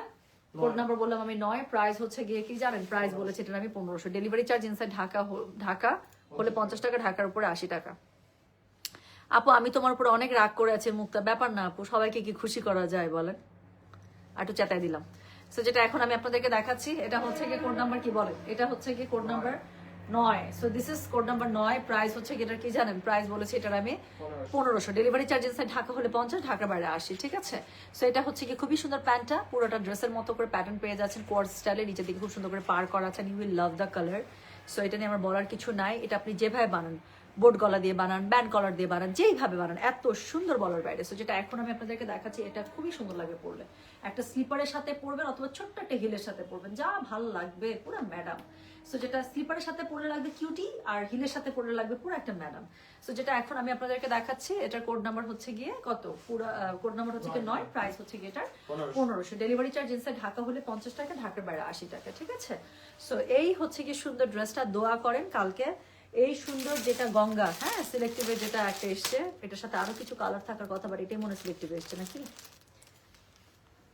কোড নাম্বার বললাম আমি 9, প্রাইস হচ্ছে গিয়ে কি জানেন? প্রাইস বলেছি এটার আমি 1500। ডেলিভারি চার্জ ইনসাইড ঢাকা হলে 50 টাকা, ঢাকার উপরে 80 টাকা। আপু আমি তোমার উপর অনেক রাগ করে আছি মুক্তা, ব্যাপার না আপু, সবাইকে কি খুশি করা যায় বলেন? একটু চেতাই দিলাম। সো যেটা এখন আমি আপনাদেরকে দেখাচ্ছি, এটা হচ্ছে গিয়ে কোড নাম্বার কি বলে? এটা হচ্ছে গিয়ে code number 9। So this is code number 9, price হচ্ছে কি এটা কি জানেন? প্রাইস বলেছি এটার আমি 1500। ডেলিভারি চার্জ ইনসাইড ঢাকা হলে 50, ঢাকার বাইরে 80। ঠিক আছে। সো এটা হচ্ছে কি খুবই সুন্দর প্যান্টটা, পুরোটা ড্রেসের মতো করে প্যাটার্ন পেয়ে যাচ্ছেন কোয়ার্ড স্টাইলে, নিচের দিকে খুব সুন্দর করে পার করা আছে। You will love the colour. So এটা নিয়ে আমার বলার কিছু নাই, এটা আপনি যেভাবে বানান, বোট গলা দিয়ে বানান, ব্যান্ড কলার দিয়ে বানান, যেইভাবে বানান, এত সুন্দর বলার বাইরে। সো যেটা এখন আমি আপনাদেরকে দেখাচ্ছি, এটা খুবই সুন্দর লাগে পরলে। একটা স্লিপারের সাথে পরবেন অথবা ছোট্ট একটা হিলের সাথে পরবেন, যা ভালো লাগবে, পুরো ম্যাডাম। সো যেটা স্লিপারের সাথে পরলে লাগবে কিউটি, আর হিলের সাথে পরলে লাগবে পুরো একটা ম্যাডাম। সো যেটা এখন আমি আপনাদেরকে দেখাচ্ছি, এটার কোড নাম্বার হচ্ছে গিয়ে কত? পুরো কোড নাম্বার হচ্ছে গিয়ে 9, প্রাইস হচ্ছে গিয়ে এটার 1500। ডেলিভারি চার্জ ইনসাইড ঢাকা হলে 50 টাকা, ঢাকার বাইরে 80 টাকা। ঠিক আছে। সো এই হচ্ছে গিয়ে সুন্দর ড্রেসটা। দোয়া করেন কালকে এই সুন্দর যেটা গঙ্গা, হ্যাঁ সিলেক্টিভের যেটা একটা এসছে, এটার সাথে আরো কিছু কালার থাকার কথা, বাট এটাই মনে সিলেক্টিভ এসছে নাকি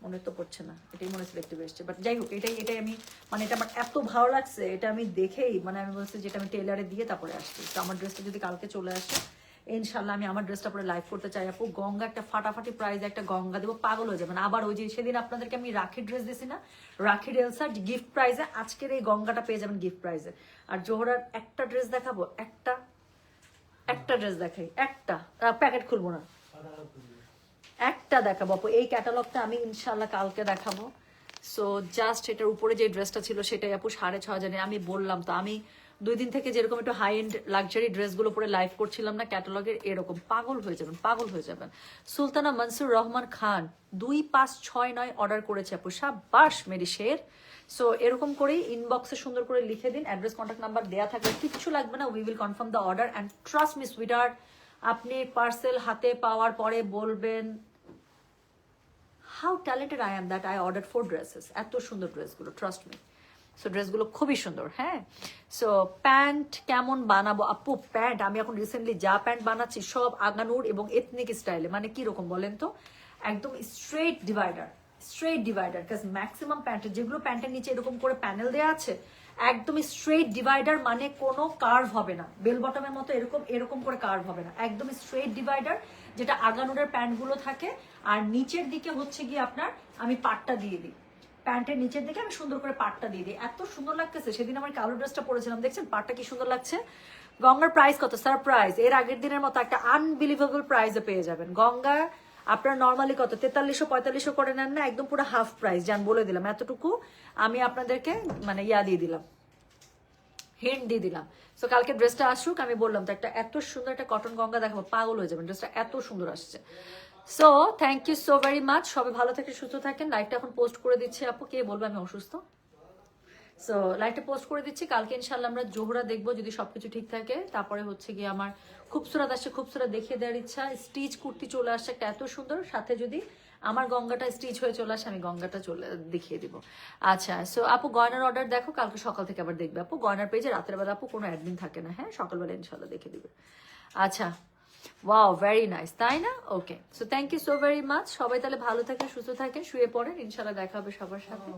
মনে তো পড়ছে না, এটাই মনে সিলেক্টিভ এসছে। বাট যাই হোক, এটাই আমি মানে এটা আমার এত ভালো লাগছে, এটা আমি দেখেই মানে আমি বলছি যেটা আমি টেলারে দিয়ে তারপরে আসছি। তো আমার ড্রেসটা যদি কালকে চলে আসে ইনশাল্লাহ আমি আমার ড্রেসটা পরে লাইভ করতে চাই আপু। গঙ্গা একটা ফাটাফাটি প্রাইজ একটা গঙ্গা দেবো, পাগল হয়ে যাবেন। আবার ওই যে সেদিন আপনাদেরকে আমি রাখির ড্রেস দিছি না, রাখির এলসার গিফট প্রাইজে, আজকের এই গঙ্গাটা পেয়ে যাবেন গিফট প্রাইজে। আর জোহরার একটা ড্রেস দেখাবো, একটা ড্রেস দেখাই, একটা প্যাকেট খুলবো না, একটা দেখাবো আপু। এই ক্যাটালগটা আমি ইনশাল্লাহ কালকে দেখাবো। সো জাস্ট এটার উপরে যে ড্রেসটা ছিল সেটাই আপু 6500। আমি বললাম তো, আমি 2 দিন থেকে যেরকম একটু হাই এন্ড লাক্সারি ড্রেসগুলো পরে লাইভ করছিলাম না ক্যাটালগের, এরকম পাগল হয়ে যাবেন, পাগল হয়ে যাবেন। সুলতানা মনসুর রহমান খান 2569 অর্ডার করেছে আপু, সাবাস মেরি শের। সো এরকম করেই ইনবক্সে সুন্দর করে লিখে দিন, অ্যাড্রেস কন্ট্যাক্ট নাম্বার দেওয়া থাকবে, কিচ্ছু লাগবে না। We will confirm the order and trust me sweeter, আপনি পার্সেল হাতে পাওয়ার পরে বলবেন how talented I am that I order 4 dresses. এত সুন্দর ড্রেসগুলো, ট্রাস্ট মি। সো ড্রেসগুলো খুবই সুন্দর। হ্যাঁ। সো প্যান্ট কেমন বানাবো আপু? প্যান্ট আমি এখন রিসেন্টলি যা প্যান্ট বানাচ্ছি সব আগানুর এবং এথনিক স্টাইলে। মানে কি রকম বলেন তো? একদম স্ট্রেট ডিভাইডার কাজ ম্যাক্সিমাম প্যান্টের, যেগুলো প্যান্টের নিচে এরকম করে প্যানেল দেওয়া আছে, একদম স্ট্রেট ডিভাইডার, মানে কোনো কার্ভ হবে না, বেল বটমের মতো এরকম করে কার্ভ হবে না, একদম স্ট্রেট ডিভাইডার, যেটা আগানুরের প্যান্টগুলো থাকে। আর নিচের দিকে হচ্ছে গিয়ে আপনার আমি পাটটা দিয়ে দিই, প্যান্টের নিচের দিকে আমি সুন্দর করে পাটটা দিয়ে দিই, এত সুন্দর লাগতেছে। সেদিন আমার কালো ড্রেসটা পরেছিলাম, দেখছেন পাটটা কি সুন্দর লাগছে। গঙ্গার প্রাইস কত? সারপ্রাইজ, এর আগের দিনের মতো একটা আনবিলিভেবল প্রাইসে পেয়ে যাবেন। গঙ্গা আপনার নর্মালি কত 4300-4500 করে নেন না, একদম পুরো হাফ প্রাইস যান বলে দিলাম। এতটুকু আমি আপনাদেরকে মানে দিয়ে দিলাম, হিন্ট দিয়ে দিলাম। সো কালকে ড্রেসটা আসুক, আমি বললাম তো একটা এত সুন্দর একটা কটন গঙ্গা দেখাবো, পাগল হয়ে যাবেন, ড্রেসটা এত সুন্দর আসছে। So thank you so very much, সবাই ভালো থেকে সুস্থ থাকেন। লাইভটা এখন পোস্ট করে দিচ্ছি আপু, কে বলবো আমি অসুস্থ। সো লাইভটা পোস্ট করে দিচ্ছি, কালকে ইনশাল্লাহ আমরা জোহরা দেখবো যদি সবকিছু ঠিক থাকে। তারপরে হচ্ছে গিয়ে আমার খুবসুরাত আসছে, খুবসুরাত দেখিয়ে দেওয়ার ইচ্ছা। স্টিচ কুর্তি চলে আসছে একটা এত সুন্দর, সাথে যদি আমার গঙ্গাটা স্টিচ হয়ে চলে আসে আমি গঙ্গাটা দেখিয়ে দিব। আচ্ছা। সো আপু গয়নার অর্ডার দেখো, কালকে সকাল থেকে আবার দেখবে আপু। গয়নার পেজে রাতের বেলা আপু কোনো অ্যাডমিন থাকে না, হ্যাঁ সকালবেলা ইনশাল্লাহ দেখে দিবে। আচ্ছা, ওয়াও ভেরি নাইস, তাই না? Okay, so thank you so very much. সবাই তাহলে ভালো থাকেন, সুস্থ থাকেন, শুয়ে পড়েন, ইনশাল্লাহ দেখা হবে সবার সাথে।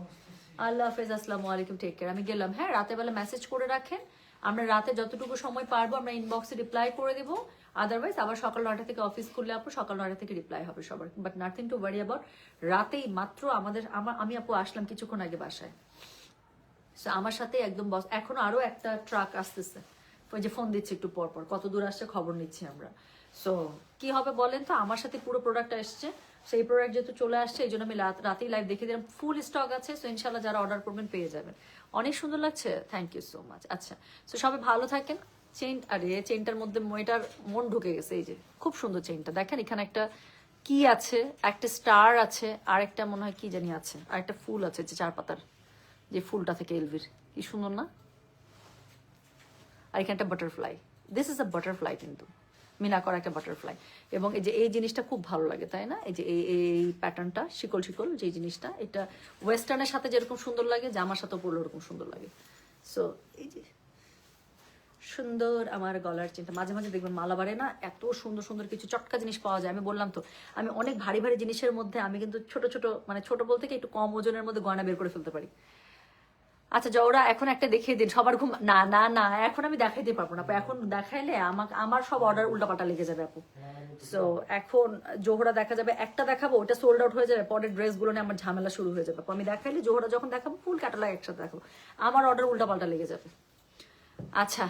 আল্লাহ হাফেজ, আসসালামু আলাইকুম, টেক কেয়ার। আমি গেলাম। হ্যাঁ, রাতের বেলা মেসেজ করে রাখেন, আমরা রাতে যতটুকু সময় পারবো আমরা ইনবক্সে রিপ্লাই করে দেবো। আদারওয়াইজ আবার সকাল 9টা থেকে অফিস খুললে আপু সকাল 9টা থেকে রিপ্লাই হবে সবার, but nothing to worry about. রাতেই মাত্র আমি আপু আসলাম কিছুক্ষণ আগে বাসায়। সো আমার সাথে একদম বস, এখনো আরো একটা ট্রাক আসতেছে, ওই যে ফোন দিচ্ছে একটু পর পর, কত দূর আসছে খবর নিচ্ছি আমরা। সো কি হবে বলেন তো, আমার সাথে পুরো প্রোডাক্টটা এসছে, সেই প্রোডাক্ট যেহেতু চলে আসছে এই জন্য আমি রাতেই লাইভ দেখিয়ে দিলাম। ফুল স্টক আছে, সো ইনশাল্লাহ যারা অর্ডার করবেন পেয়ে যাবেন। অনেক সুন্দর লাগছে, থ্যাংক ইউ সো মাচ। আচ্ছা, সো সবাই ভালো থাকেন। চেইন, আরে চেইনটার মধ্যে এটার মন ঢুকে গেছে, এই যে খুব সুন্দর চেইনটা দেখেন, এখানে একটা কি আছে, একটা স্টার আছে, আর একটা মনে হয় কি জানি আছে, আর একটা ফুল আছে যে 4 পাতার, যে ফুলটা থেকে এলভির, কি সুন্দর না? আর এখানে একটা butterfly, this is a butterfly, কিন্তু মিনা করা একটা বাটারফ্লাই। এবং এই যে এই জিনিসটা খুব ভালো লাগে, তাই না? এই যে এই প্যাটার্নটা শিকল শিকল যে জিনিসটা, এটা ওয়েস্টার্নের সাথে যেরকম সুন্দর লাগে, জামার সাথে পরলে ওরকম সুন্দর লাগে। সো এই যে সুন্দর আমার গলার চেনটা, মাঝে মাঝে দেখবেন মালাবারে না এত সুন্দর সুন্দর কিছু চটকা জিনিস পাওয়া যায়। আমি বললাম তো, আমি অনেক ভারী ভারী জিনিসের মধ্যে আমি কিন্তু ছোট ছোট, মানে ছোট বলতে কি একটু কম ওজনের মধ্যে গয়না বের করে ফেলতে পারি। আচ্ছা জওরা, এখন একটা দেখিয়ে দিন সবার ঘুম। না না না, এখন আমি দেখাইতে পারবো না আপু, এখন দেখাইলে আমার সব অর্ডার উল্টাপাল্টা লেগে যাবে আপু। সো এখন জোহরা দেখা যাবে, একটা দেখাবো ওটা সোল্ড আউট হয়ে যাবে, পরের ড্রেসগুলো নিয়ে আমার ঝামেলা শুরু হয়ে যাবে আপু। আমি দেখাইলে জোহরা যখন দেখাবো ফুল ক্যাটালগ একসাথে দেখাবো, আমার অর্ডার উল্টাপাল্টা লেগে যাবে। আচ্ছা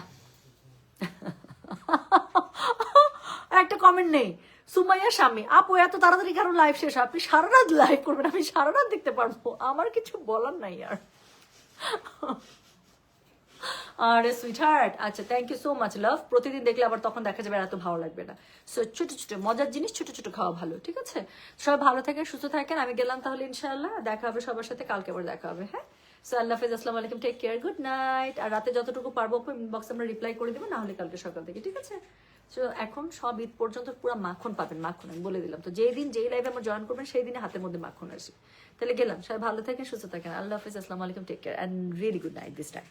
একটা কমেন্ট নেই, সুমাইয়া স্বামী আপু এত তাড়াতাড়ি কেন লাইভ শেষ? আপনি সারা রাত লাইভ করবেন, আমি সারা রাত দেখতে পারবো, আমার কিছু বলার নাই আর। আরে সুইট হার্ট, আচ্ছা thank you so much love. প্রতিদিন দেখলে আবার তখন দেখা যাবে আর এত ভালো লাগবে না। সো ছোট ছোট মজার জিনিস ছোট ছোট খাওয়া ভালো, ঠিক আছে? সবাই ভালো থাকেন, সুস্থ থাকেন। আমি গেলাম তাহলে, ইনশাআল্লাহ দেখা হবে সবার সাথে, কালকে আবার দেখা হবে। হ্যাঁ, সো আল্লাহ হাফেজ, আসসালামু আলাইকুম, টেক কেয়ার, গুড নাইট। আর রাতে যতটুকু পারবো ইনবক্সে আমরা রিপ্লাই করে দেবো, না হলে কালকে সকাল থেকে, ঠিক আছে? সো এখন সব ঈদ পর্যন্ত পুরো মাখন পাবেন, মাখন আমি বলে দিলাম তো। যেই দিন যেই লাইভে আমরা জয়েন করবেন সেই দিনে হাতের মধ্যে মাখন আসে। তাহলে গেলাম, সবাই ভালো থাকেন, সুস্থ থাকেন, আল্লাহ হাফেজ, আসসালামু আলাইকুম, take care and really good night this time.